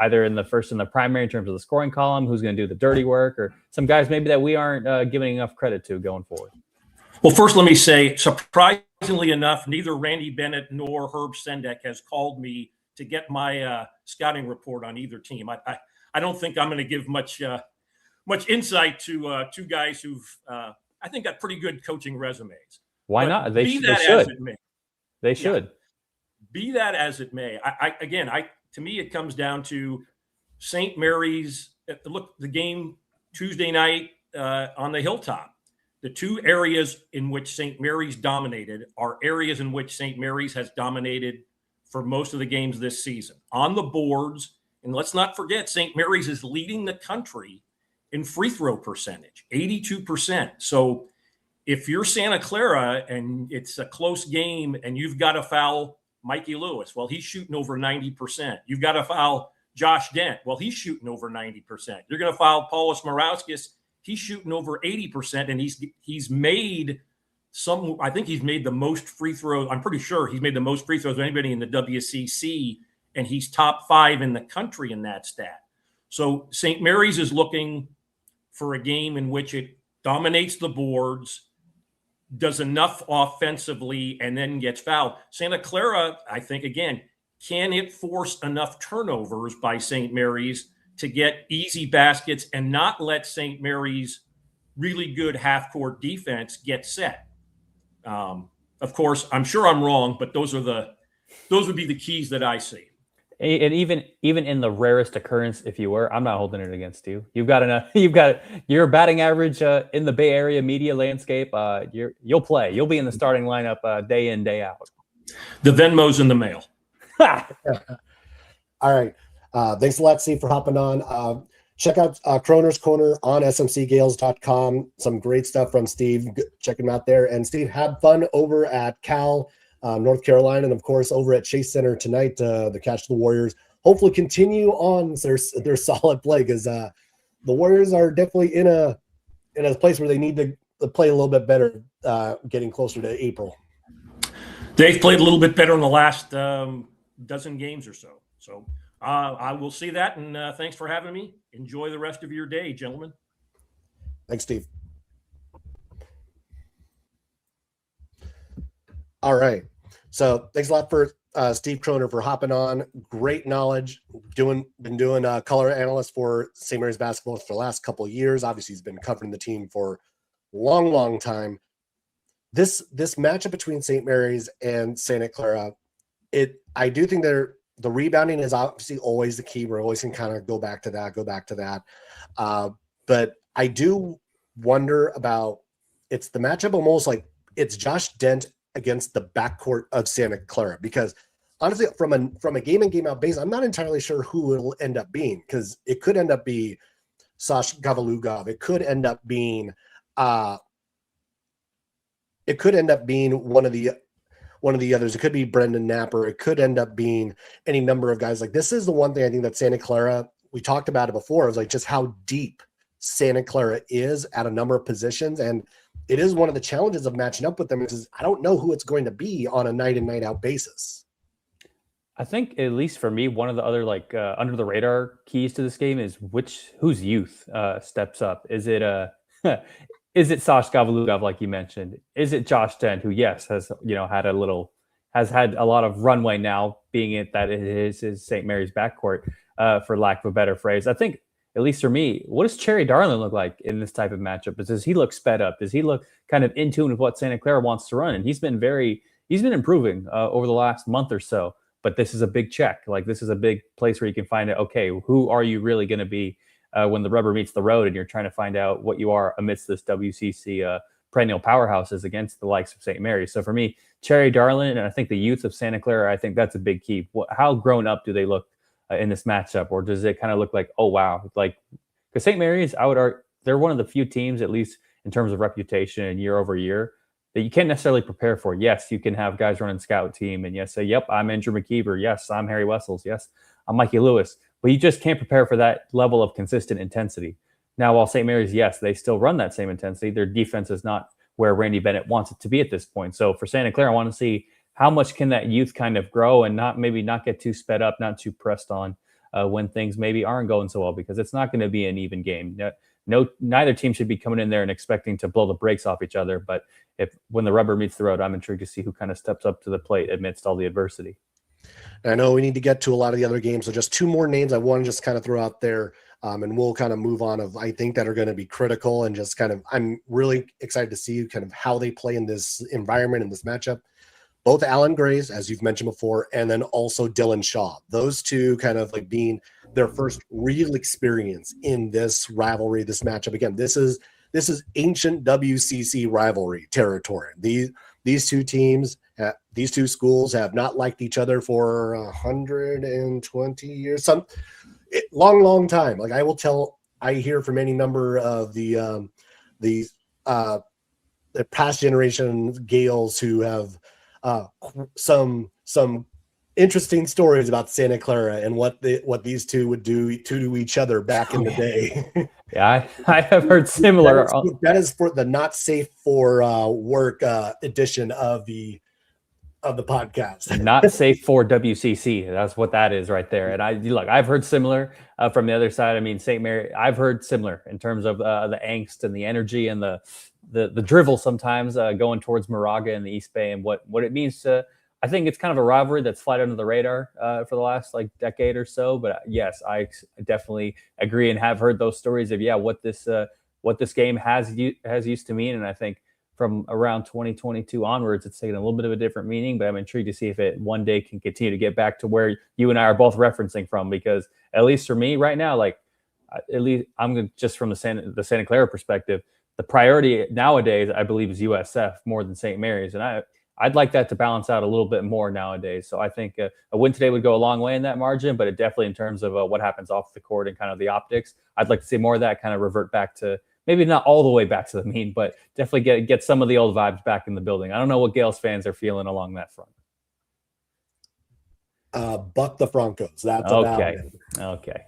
either in the primary in terms of the scoring column, who's going to do the dirty work, or some guys maybe that we aren't giving enough credit to going forward? Well, first, let me say, surprisingly enough, neither Randy Bennett nor Herb Sendek has called me to get my scouting report on either team. I don't think I'm going to give much insight to two guys who've, I think, got pretty good coaching resumes. Why but not? They should. They should. Be that as it may. To me, it comes down to St. Mary's. Look, the game Tuesday night on the Hilltop. The two areas in which St. Mary's dominated are areas in which St. Mary's has dominated for most of the games this season. On the boards, and let's not forget, St. Mary's is leading the country in free throw percentage, 82%. So if you're Santa Clara and it's a close game and you've got to foul Mikey Lewis, well, he's shooting over 90%. You've got to foul Josh Dent. Well, he's shooting over 90%. You're going to foul Paulius Morauskas. He's shooting over 80%, and he's made some. I think he's made the most free throws. I'm pretty sure he's made the most free throws of anybody in the WCC, and he's top 5 in the country in that stat. So St. Mary's is looking for a game in which it dominates the boards, does enough offensively, and then gets fouled. Santa Clara, I think, again, can it force enough turnovers by St. Mary's to get easy baskets and not let St. Mary's really good half-court defense get set? Of course, I'm sure I'm wrong, but those would be the keys that I see. And even in the rarest occurrence, if you were, I'm not holding it against you. You've got your batting average in the Bay Area media landscape. You'll play. You'll be in the starting lineup day in, day out. The Venmo's in the mail. All right. Thanks a lot, Steve, for hopping on. Check out Kroner's Corner on smcgales.com. Some great stuff from Steve. Check him out there. And Steve, have fun over at Cal, North Carolina, and of course over at Chase Center tonight to catch the Warriors. Hopefully continue on their solid play, because the Warriors are definitely in a place where they need to play a little bit better, getting closer to April. They've played a little bit better in the last dozen games or so. So I will see that, and thanks for having me. Enjoy the rest of your day, gentlemen. Thanks, Steve. All right. So thanks a lot for Steve Kroner for hopping on. Great knowledge. Been doing color analyst for St. Mary's basketball for the last couple of years. Obviously, he's been covering the team for a long time. This matchup between St. Mary's and Santa Clara, I do think the rebounding is obviously always the key. We're always going to kind of go back to that. But I do wonder about, it's the matchup almost like it's Josh Dent against the backcourt of Santa Clara, because honestly, from a game in game out base, I'm not entirely sure who it'll end up being, because it could end up being Sash Gavalugov. It could end up being one of the others. It could be Brendan Napper. It could end up being any number of guys. Like, this is the one thing I think that Santa Clara, we talked about it before, is like just how deep Santa Clara is at a number of positions. And it is one of the challenges of matching up with them, is I don't know who it's going to be on a night in, night out basis. I think, at least for me, one of the other under the radar keys to this game is whose youth steps up. Is it is it Sash Gavalugov, like you mentioned? Is it Josh Dent, who has had a lot of runway now, being it is St. Mary's backcourt, for lack of a better phrase. I think, at least for me, what does Cherry Darlin look like in this type of matchup? Does he look sped up? Does he look kind of in tune with what Santa Clara wants to run? And he's been improving over the last month or so. But this is a big check. Like, this is a big place where you can find out, okay, who are you really going to be when the rubber meets the road, and you're trying to find out what you are amidst this WCC perennial powerhouses against the likes of St. Mary's. So for me, Cherry Darlin, and I think the youth of Santa Clara, I think that's a big key. How grown up do they look in this matchup? Or does it kind of look like, oh, wow, like, because St. Mary's, I would argue, they're one of the few teams, at least in terms of reputation and year over year, that you can't necessarily prepare for. Yes, you can have guys running scout team and say, yep, I'm Andrew McKeever. Yes, I'm Harry Wessels. Yes, I'm Mikey Lewis. But you just can't prepare for that level of consistent intensity. Now, while St. Mary's, yes, they still run that same intensity, their defense is not where Randy Bennett wants it to be at this point. So for Santa Clara, I want to see how much can that youth kind of grow and not get too sped up, not too pressed on when things maybe aren't going so well, because it's not going to be an even game. Neither team should be coming in there and expecting to blow the brakes off each other. But when the rubber meets the road, I'm intrigued to see who kind of steps up to the plate amidst all the adversity. I know we need to get to a lot of the other games, so just two more names I want to just kind of throw out there, and we'll kind of move on of, I think, that are going to be critical, and just kind of, I'm really excited to see kind of how they play in this environment, in this matchup. Both Alan Grays, as you've mentioned before, and then also Dylan Shaw. Those two kind of like being their first real experience in this rivalry, this matchup. Again, this is ancient WCC rivalry territory. These two teams, these two schools have not liked each other for 120 years, long time. Like, I hear from any number of the past generation Gales who have some interesting stories about Santa Clara and what these two would do to each other back in the day. Yeah, I have heard similar. That is for the not safe for work edition of the podcast. Not safe for WCC. That's what that is right there. And I've heard similar from the other side. I mean, St. Mary, I've heard similar in terms of the angst and the energy and the drivel sometimes going towards Moraga in the East Bay, and what it means to. I think it's kind of a rivalry that's flied under the radar for the last decade or so. But yes, I definitely agree and have heard those stories of what this game has used to mean. And I think from around 2022 onwards, it's taken a little bit of a different meaning. But I'm intrigued to see if it one day can continue to get back to where you and I are both referencing from. Because at least for me right now, at least I'm just from the Santa Clara perspective, the priority nowadays, I believe, is USF more than St. Mary's, and I'd like that to balance out a little bit more nowadays. So I think a win today would go a long way in that margin, but it definitely, in terms of what happens off the court and kind of the optics, I'd like to see more of that kind of revert back to, maybe not all the way back to the mean, but definitely get some of the old vibes back in the building. I don't know what Gales fans are feeling along that front. Buck the Broncos. That's okay. About it. Okay.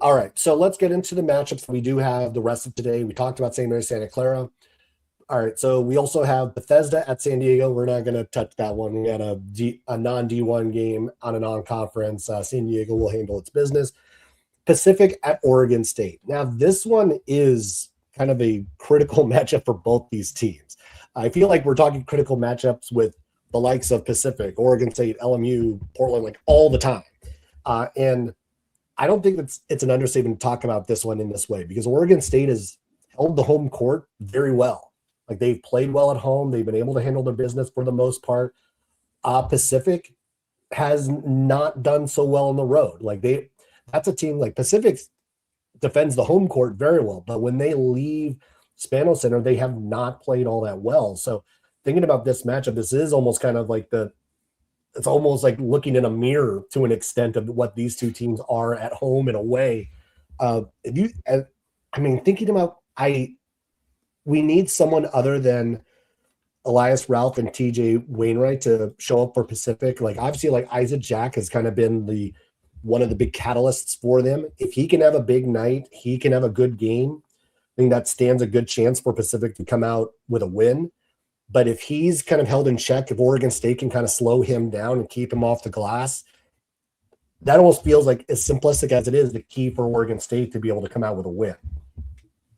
All right, so let's get into the matchups we do have the rest of today. We talked about St. Mary's, Santa Clara. All right, so we also have Bethesda at San Diego. We're not going to touch that one. We had a non-D1 game on a non-conference. San Diego will handle its business. Pacific at Oregon State. Now, this one is kind of a critical matchup for both these teams. I feel like we're talking critical matchups with the likes of Pacific, Oregon State, LMU, Portland, like all the time. And I don't think it's an understatement to talk about this one in this way, because Oregon State has held the home court very well. Like, they've played well at home. They've been able to handle their business for the most part. Pacific has not done so well on the road. Like, that's a team like Pacific defends the home court very well, but when they leave Spano Center, they have not played all that well. So thinking about this matchup, this is almost kind of like it's almost like looking in a mirror to an extent of what these two teams are at home and away. Thinking about, we need someone other than Elias Ralph and TJ Wainwright to show up for Pacific. Like, obviously, like Isaac Jack has kind of been one of the big catalysts for them. If he can have a big night, he can have a good game. I think that stands a good chance for Pacific to come out with a win. But if he's kind of held in check, if Oregon State can kind of slow him down and keep him off the glass, that almost feels like, as simplistic as it is, the key for Oregon State to be able to come out with a win.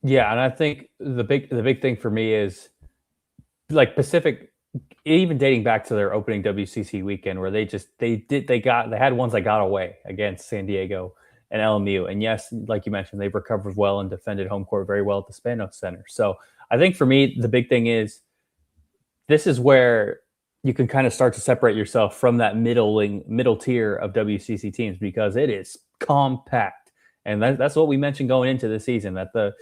Yeah, and I think the big thing for me is, like, Pacific, even dating back to their opening WCC weekend, where they had ones that got away against San Diego and LMU. And yes, like you mentioned, they've recovered well and defended home court very well at the Spano Center. So I think for me, the big thing is, this is where you can kind of start to separate yourself from that middle tier of WCC teams, because it is compact. And that's what we mentioned going into the season, that the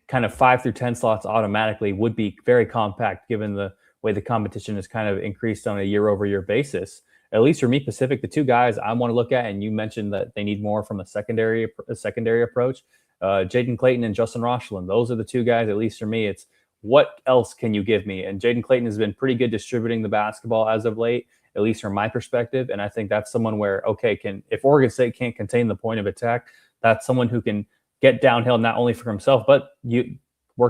kind of 5 through 10 slots automatically would be very compact, given the way the competition has kind of increased on a year-over-year basis. At least for me, Pacific, the two guys I want to look at, and you mentioned that they need more from a secondary approach, Jaden Clayton and Justin Rochlin. Those are the two guys, at least for me. It's what else can you give me? And Jaden Clayton has been pretty good distributing the basketball as of late, at least from my perspective. And I think that's someone where, if Oregon State can't contain the point of attack, that's someone who can get downhill, not only for himself, but you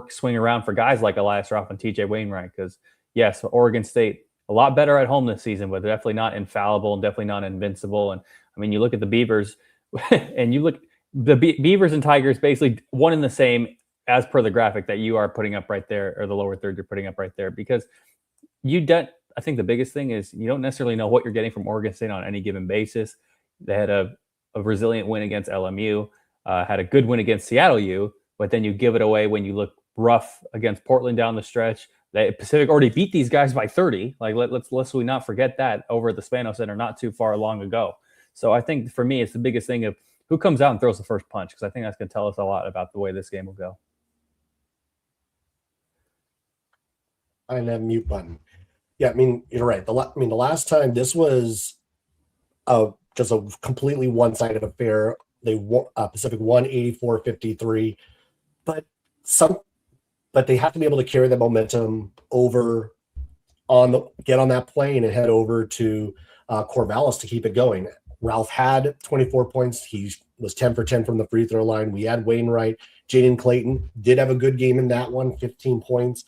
swing around for guys like Elias Ralph and TJ Wainwright. Because yes, Oregon State, a lot better at home this season, but definitely not infallible and definitely not invincible. And I mean, you look at the Beavers and the Beavers and Tigers, basically one and the same as per the graphic that you are putting up right there, or the lower third you're putting up right there, because I think the biggest thing is, you don't necessarily know what you're getting from Oregon State on any given basis. They had a resilient win against LMU, had a good win against Seattle U, but then you give it away when you look rough against Portland down the stretch. Pacific already beat these guys by 30. Like, let's we not forget that, over at the Spano Center not too far long ago. So I think for me, it's the biggest thing of who comes out and throws the first punch, because I think that's going to tell us a lot about the way this game will go. And that mute button. Yeah, I mean, you're right. The last time this was just a completely one-sided affair. Pacific won 84-53, but they have to be able to carry the momentum over get on that plane and head over to Corvallis to keep it going. Ralph had 24 points. He was 10 for 10 from the free throw line. We had Wainwright. Jaden Clayton did have a good game in that one, 15 points.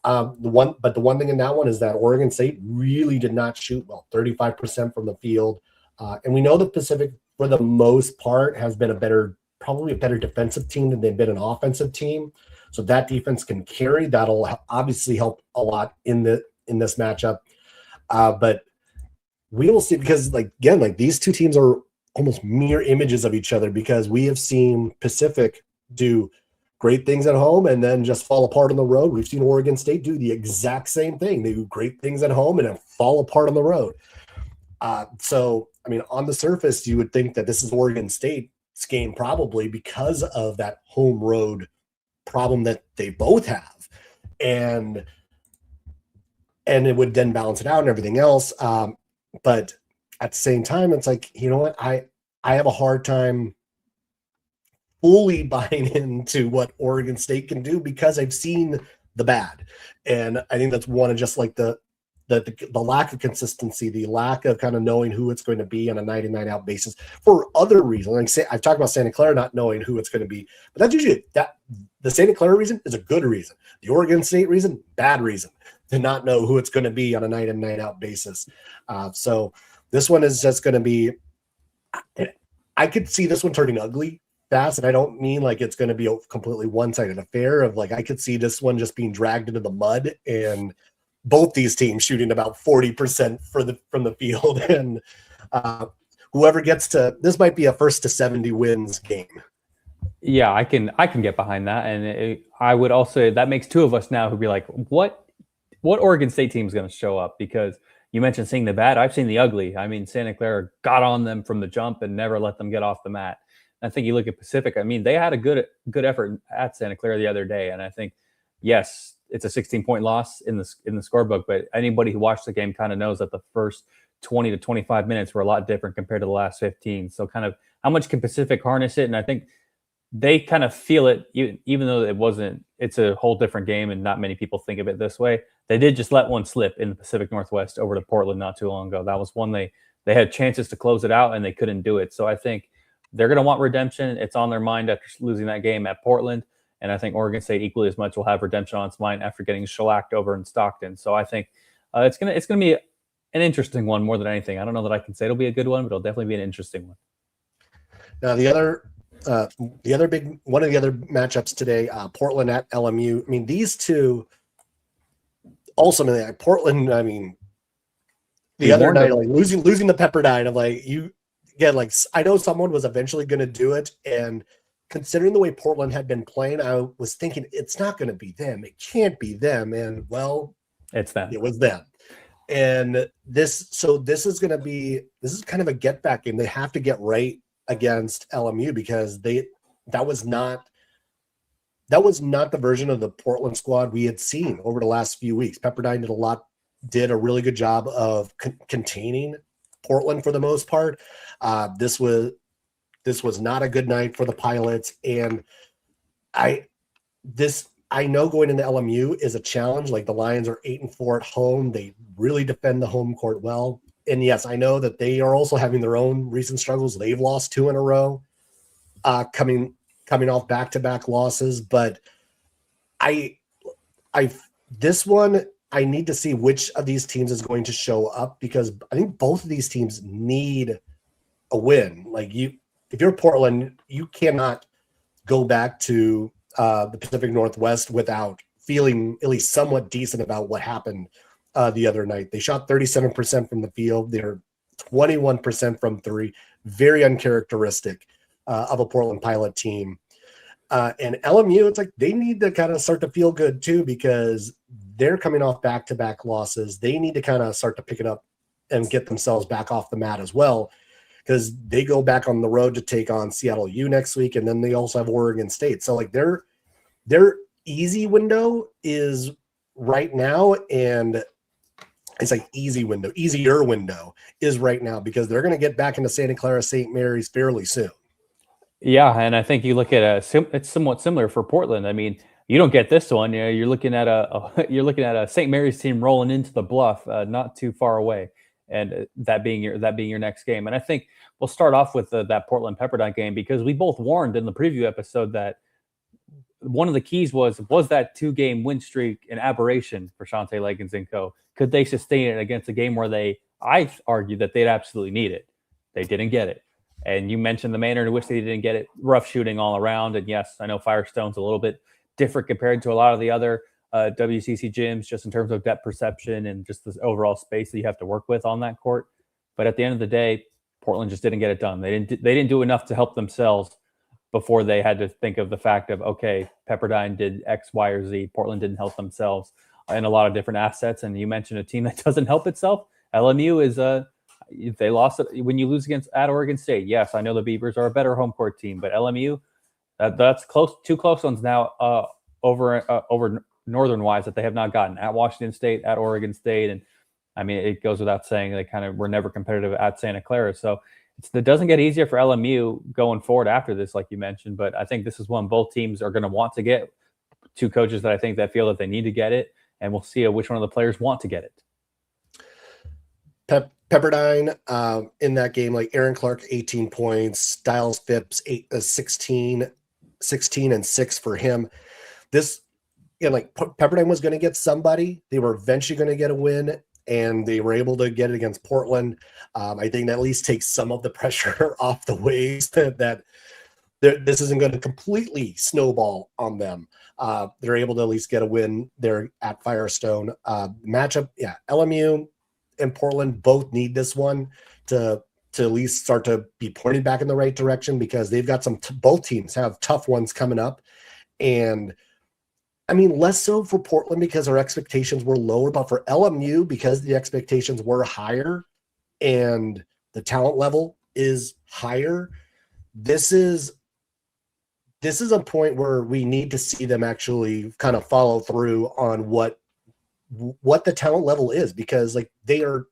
The one thing in that one is that Oregon State really did not shoot well, 35% from the field. And we know the Pacific, for the most part, has been probably a better defensive team than they've been an offensive team. So that defense can carry. That'll obviously help a lot in this matchup. But we will see, because these two teams are almost mirror images of each other, because we have seen Pacific do great things at home and then just fall apart on the road. We've seen Oregon State do the exact same thing. They do great things at home and then fall apart on the road. So, I mean, on the surface, you would think that this is Oregon State's game, probably because of that home road problem that they both have. And it would then balance it out and everything else. But at the same time, it's like, you know what? I have a hard time fully buying into what Oregon State can do, because I've seen the bad. And I think that's one of just like the lack of consistency, the lack of kind of knowing who it's going to be on a night in, night out basis for other reasons. Like, I've talked about Santa Clara not knowing who it's going to be, but that's usually the Santa Clara reason is a good reason. The Oregon State reason, bad reason to not know who it's going to be on a night in, night out basis. So this one is just going to be, I could see this one turning ugly fast. And I don't mean like it's going to be a completely one-sided affair of like, I could see this one just being dragged into the mud and both these teams shooting about 40% from the field, and whoever gets to this might be a first to 70 wins game. Yeah, I can get behind that, and I would also that makes two of us now who'd be like, what Oregon State team is going to show up? Because you mentioned seeing the bad, I've seen the ugly. I mean, Santa Clara got on them from the jump and never let them get off the mat. I think you look at Pacific. I mean, they had a good effort at Santa Clara the other day, and I think yes, it's a 16-point loss in the scorebook, but anybody who watched the game kind of knows that the first 20 to 25 minutes were a lot different compared to the last 15. So kind of how much can Pacific harness it? And I think they kind of feel it, even though it's a whole different game and not many people think of it this way. They did just let one slip in the Pacific Northwest over to Portland not too long ago. That was one they had chances to close it out and they couldn't do it. So I think they're going to want redemption. It's on their mind after losing that game at Portland. And I think Oregon State equally as much will have redemption on its mind after getting shellacked over in Stockton. So I think it's gonna be an interesting one more than anything. I don't know that I can say it'll be a good one, but it'll definitely be an interesting one. Now the other big one of the other matchups today, Portland at LMU. I mean, these two ultimately, Portland. I mean, the other night, like losing the Pepperdine, I'm like, I know someone was eventually going to do it, and considering the way Portland had been playing, I was thinking it's not going to be them. It can't be them, and well, it's them. It was them. And this is kind of a get back game. They have to get right against LMU because that was not the version of the Portland squad we had seen over the last few weeks. Pepperdine did a really good job of containing Portland for the most part. This was not a good night for the Pilots, and I know going into LMU is a challenge. Like the Lions are 8-4 at home. They really defend the home court well. And yes, I know that they are also having their own recent struggles. They've lost 2 in a row, coming off back-to-back losses. But this one, I need to see which of these teams is going to show up because I think both of these teams need a win. Like if you're Portland, you cannot go back to the Pacific Northwest without feeling at least somewhat decent about what happened the other night. They shot 37% from the field. They're 21% from three. Very uncharacteristic of a Portland Pilot team. And LMU, it's like they need to kind of start to feel good too because they're coming off back-to-back losses. They need to kind of start to pick it up and get themselves back off the mat as well because they go back on the road to take on Seattle U next week, and then they also have Oregon State. So like their easy window is right now, and it's like easier window is right now because they're going to get back into Santa Clara, St. Mary's fairly soon. Yeah, and I think you look at it's somewhat similar for Portland. I mean, you don't get this one. You're looking at a St. Mary's team rolling into the Bluff, not too far away, and that being your next game. And I think we'll start off with that Portland Pepperdine game because we both warned in the preview episode that one of the keys was that 2-game win streak an aberration for Shante Leggins and co. Could they sustain it against a game where I argued that they'd absolutely need it? They didn't get it. And you mentioned the manner in which they didn't get it, rough shooting all around. And yes, I know Firestone's a little bit different compared to a lot of the other WCC gyms, just in terms of depth perception and just the overall space that you have to work with on that court. But at the end of the day, Portland just didn't get it done. They didn't do enough to help themselves before they had to think of the fact of, okay, Pepperdine did X, Y, or Z. Portland didn't help themselves in a lot of different assets. And you mentioned a team that doesn't help itself. LMU is they lost it when you lose at Oregon State. Yes, I know the Beavers are a better home court team, but LMU, that's close. 2 close ones now over Northern wise that they have not gotten at Washington State, at Oregon State, and I mean it goes without saying they kind of were never competitive at Santa Clara. So it doesn't get easier for LMU going forward after this, like you mentioned. But I think this is one both teams are going to want to get. 2 coaches that I think that feel that they need to get it, and we'll see which one of the players want to get it. Pepperdine in that game, like Aaron Clark, 18 points, Styles Phipps, 16 and 6 for him. This, like Pepperdine was going to get somebody. They were eventually going to get a win, and they were able to get it against Portland. I think that at least takes some of the pressure off the waves that this isn't going to completely snowball on them. They're able to at least get a win there at Firestone. Matchup, yeah, LMU and Portland both need this one to at least start to be pointed back in the right direction, because they've got both teams have tough ones coming up. And I mean, less so for Portland because our expectations were lower, but for LMU, because the expectations were higher and the talent level is higher, this is a point where we need to see them actually kind of follow through on what the talent level is, because like the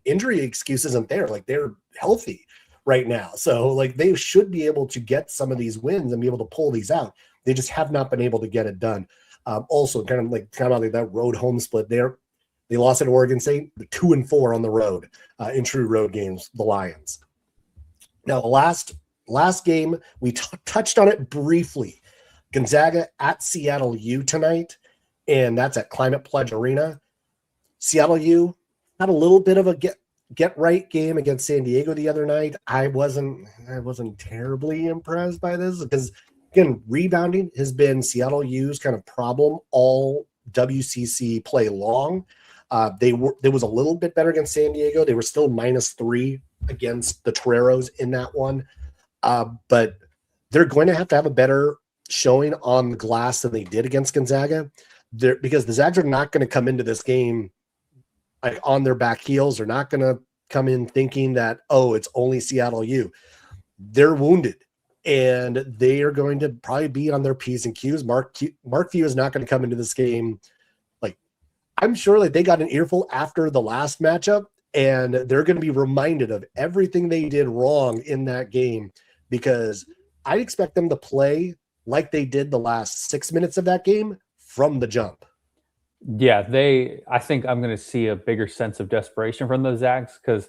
injury excuse isn't there. Like, they're healthy right now. So like they should be able to get some of these wins and be able to pull these out. They just have not been able to get it done. Also kind of like that road home split there. They lost at Oregon State, 2-4 on the road in true road games, the Lions. Now, the last game, we touched on it briefly. Gonzaga at Seattle U tonight, and that's at Climate Pledge Arena. Seattle U had a little bit of a get right game against San Diego the other night. I wasn't terribly impressed by this because, again, rebounding has been Seattle U's kind of problem all WCC play long. They was a little bit better against San Diego. They were still -3 against the Toreros in that one. But they're going to have a better showing on the glass than they did against Gonzaga, because the Zags are not going to come into this game like on their back heels. They're not going to come in thinking that, oh, it's only Seattle U. They're wounded, and they are going to probably be on their P's and Q's. Mark Few is not going to come into this game. Like, I'm sure that they got an earful after the last matchup, and they're going to be reminded of everything they did wrong in that game, because I expect them to play like they did the last 6 minutes of that game from the jump. Yeah, I think I'm going to see a bigger sense of desperation from the Zags, because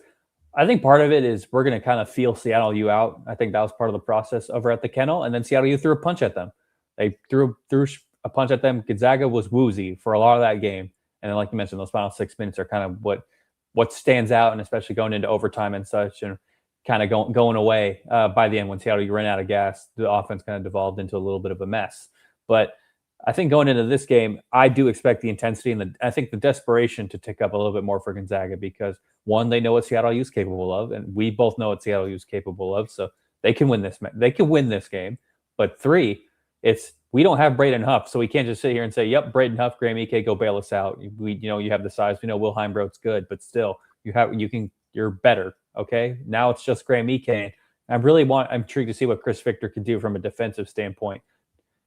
I think part of it is we're going to kind of feel Seattle U out. I think that was part of the process over at the Kennel, and then Seattle U threw a punch at them. They threw a punch at them. Gonzaga was woozy for a lot of that game, and then, like you mentioned, those final 6 minutes are kind of what stands out, and especially going into overtime and such, and kind of going away by the end when Seattle U ran out of gas. The offense kind of devolved into a little bit of a mess. But I think going into this game, I do expect the intensity and I think the desperation to tick up a little bit more for Gonzaga, because one, they know what Seattle U is capable of, and we both know what Seattle U is capable of, so they can win this. They can win this game. But three, we don't have Braden Huff, so we can't just sit here and say, "Yep, Braden Huff, Graham Ike, go bail us out." You have the size. We know Will Heimbrode's good, but still, you're better. Okay, now it's just Graham Ike. I'm intrigued to see what Chris Victor can do from a defensive standpoint,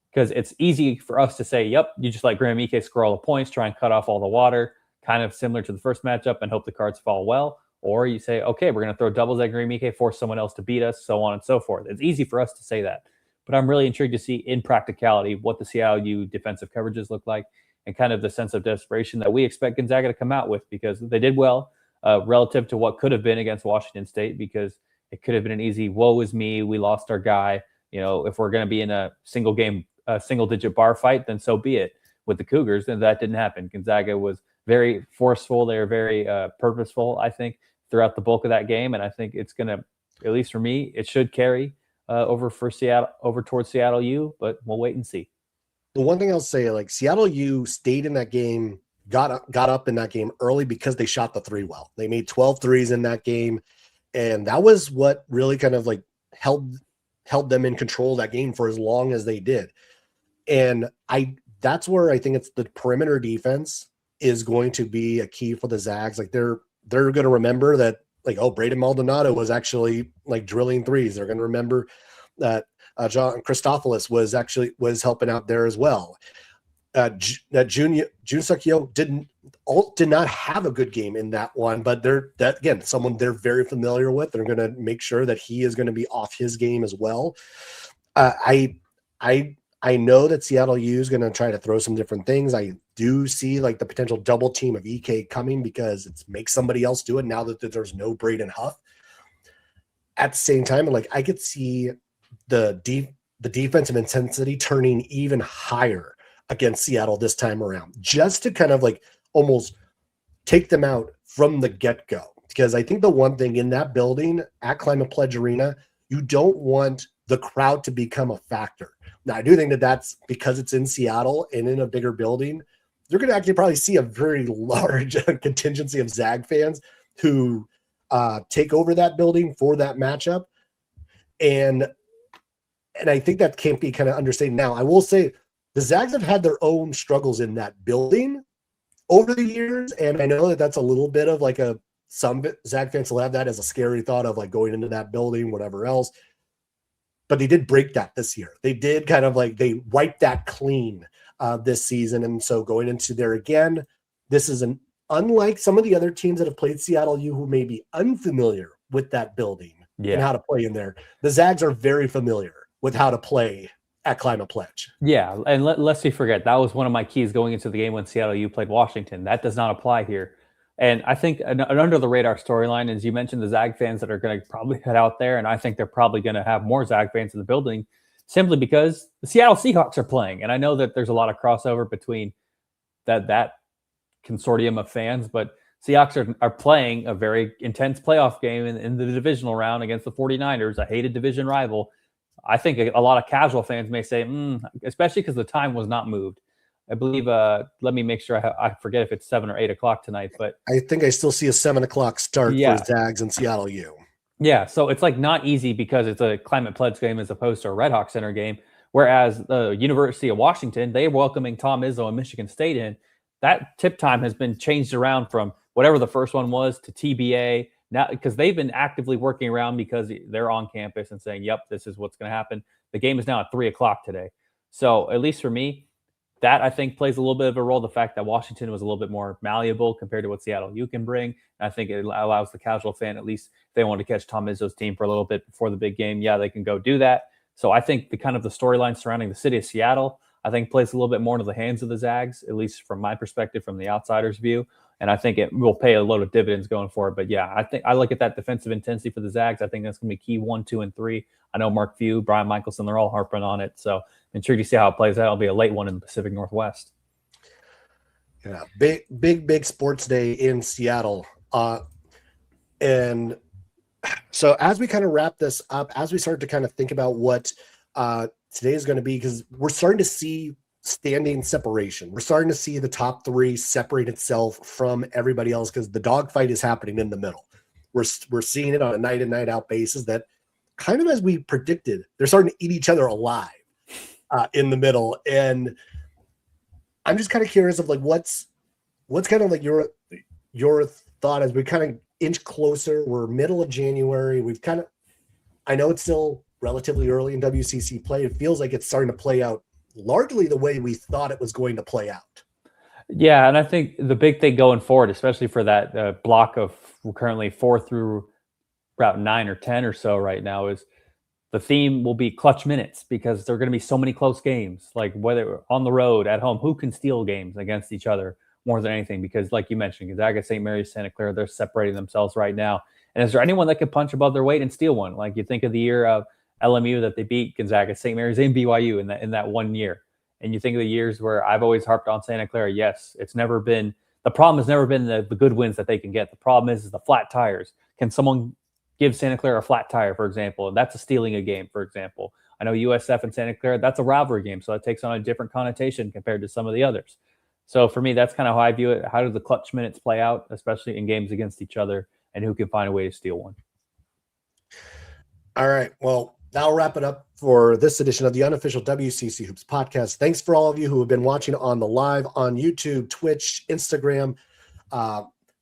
because it's easy for us to say, "Yep, you just let Graham Ike score all the points, try and cut off all the water," kind of similar to the first matchup, and hope the cards fall well. Or you say, "Okay, we're going to throw doubles at Graham Ike, force someone else to beat us," so on and so forth. It's easy for us to say that. But I'm really intrigued to see in practicality what the Seattle U defensive coverages look like, and kind of the sense of desperation that we expect Gonzaga to come out with, because they did well relative to what could have been against Washington State, because it could have been an easy, woe is me, we lost our guy. If we're going to be in a single-digit bar fight, then so be it. With the Cougars, and that didn't happen. Gonzaga was very forceful. They were very purposeful, I think, throughout the bulk of that game, and I think it's going to, at least for me, it should carry over towards Seattle U, but we'll wait and see. The one thing I'll say, like, Seattle U stayed in that game, got up in that game early because they shot the three well. They made 12 threes in that game, and that was what really kind of like held them in control of that game for as long as they did. And that's where I think it's the perimeter defense is going to be a key for the Zags. Like, they're going to remember that, like, oh, Braden Maldonado was actually like drilling threes. Not going to remember that John Christophilus was helping out there as well. That Jun Suk-Yo did not have a good game in that one, but someone they're very familiar with. They're going to make sure that he is going to be off his game as well. I know that Seattle U is going to try to throw some different things. I do see like the potential double team of EK coming, because it makes somebody else do it now that there's no Braden Huff. At the same time, like, I could see the defensive intensity turning even higher against Seattle this time around, just to kind of like almost take them out from the get-go. Because I think the one thing in that building at Climate Pledge Arena, you don't want the crowd to become a factor. Now, I do think that that's because it's in Seattle and in a bigger building. You're going to actually probably see a very large contingency of Zag fans who take over that building for that matchup. And I think that can't be kind of understated. Now, I will say the Zags have had their own struggles in that building over the years. And I know that that's a little bit of like some Zag fans will have that as a scary thought of like going into that building, whatever else. But they did break that this year. They did kind of like, they wiped that clean this season. And so going into there again, this is unlike some of the other teams that have played Seattle U who may be unfamiliar with that building and how to play in there. The Zags are very familiar with how to play at Climate Pledge. Yeah, and lest we forget, that was one of my keys going into the game when Seattle U played Washington. That does not apply here. And I think an under-the-radar storyline is you mentioned the Zag fans that are going to probably head out there, and I think they're probably going to have more Zag fans in the building simply because the Seattle Seahawks are playing. And I know that there's a lot of crossover between that consortium of fans, but Seahawks are playing a very intense playoff game in the divisional round against the 49ers, a hated division rival. I think a lot of casual fans may say, especially because the time was not moved. I believe, let me make sure I forget if it's 7 or 8 o'clock tonight, but I think I still see a 7 o'clock start for Zags and Seattle U. Yeah, so it's like not easy because it's a Climate Pledge game as opposed to a Red Hawk Center game. Whereas the University of Washington, they're welcoming Tom Izzo and Michigan State in. That tip time has been changed around from whatever the first one was to TBA now because they've been actively working around because they're on campus and saying, "Yep, this is what's going to happen." The game is now at 3 o'clock today, so at least for me. That, I think, plays a little bit of a role. The fact that Washington was a little bit more malleable compared to what Seattle U can bring. And I think it allows the casual fan, at least if they want to catch Tom Izzo's team for a little bit before the big game, they can go do that. So I think the storyline surrounding the city of Seattle, I think plays a little bit more into the hands of the Zags, at least from my perspective, from the outsider's view. And I think it will pay a load of dividends going forward. But I think I look at that defensive intensity for the Zags. I think that's going to be key 1, 2, and 3. I know Mark Few, Brian Michelson, they're all harping on it. So I'm intrigued to see how it plays out. It'll be a late one in the Pacific Northwest. Yeah, big sports day in Seattle. And so as we kind of wrap this up, as we start to kind of think about what today is going to be, because we're starting to see standing separation. We're starting to see the top 3 separate itself from everybody else because the dogfight is happening in the middle. We're seeing it on a night in, night out basis that kind of as we predicted, they're starting to eat each other alive in the middle. And I'm just kind of curious of like what's kind of like your thought as we kind of inch closer. We're middle of January. I know it's still relatively early in WCC play. It feels like it's starting to play out largely the way we thought it was going to play out. Yeah, and I think the big thing going forward, especially for that block of currently 4 through about 9 or 10 or so right now, is the theme will be clutch minutes because there are going to be so many close games, like whether on the road, at home, who can steal games against each other more than anything. Because like you mentioned, Gonzaga, St. Mary's, Santa Clara, they're separating themselves right now. And is there anyone that can punch above their weight and steal one? Like you think of the year of LMU that they beat Gonzaga, St. Mary's, and BYU in that 1 year. And you think of the years where I've always harped on Santa Clara. Yes, it's never been – the problem has never been the good wins that they can get. The problem is the flat tires. Can someone give Santa Clara a flat tire, for example? And that's a stealing a game, for example. I know USF and Santa Clara, that's a rivalry game, so that takes on a different connotation compared to some of the others. So for me, that's kind of how I view it. How do the clutch minutes play out, especially in games against each other, and who can find a way to steal one? All right, well, that'll wrap it up for this edition of the Unofficial WCC Hoops podcast. Thanks for all of you who have been watching on the live on YouTube, Twitch, Instagram.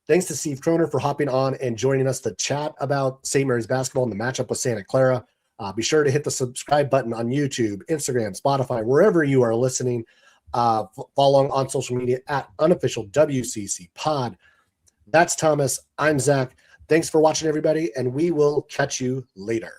Thanks to Steve Kroner for hopping on and joining us to chat about St. Mary's basketball and the matchup with Santa Clara. Be sure to hit the subscribe button on YouTube, Instagram, Spotify, wherever you are listening. Follow along on social media at Unofficial WCC Pod. That's Thomas. I'm Zach. Thanks for watching, everybody, and we will catch you later.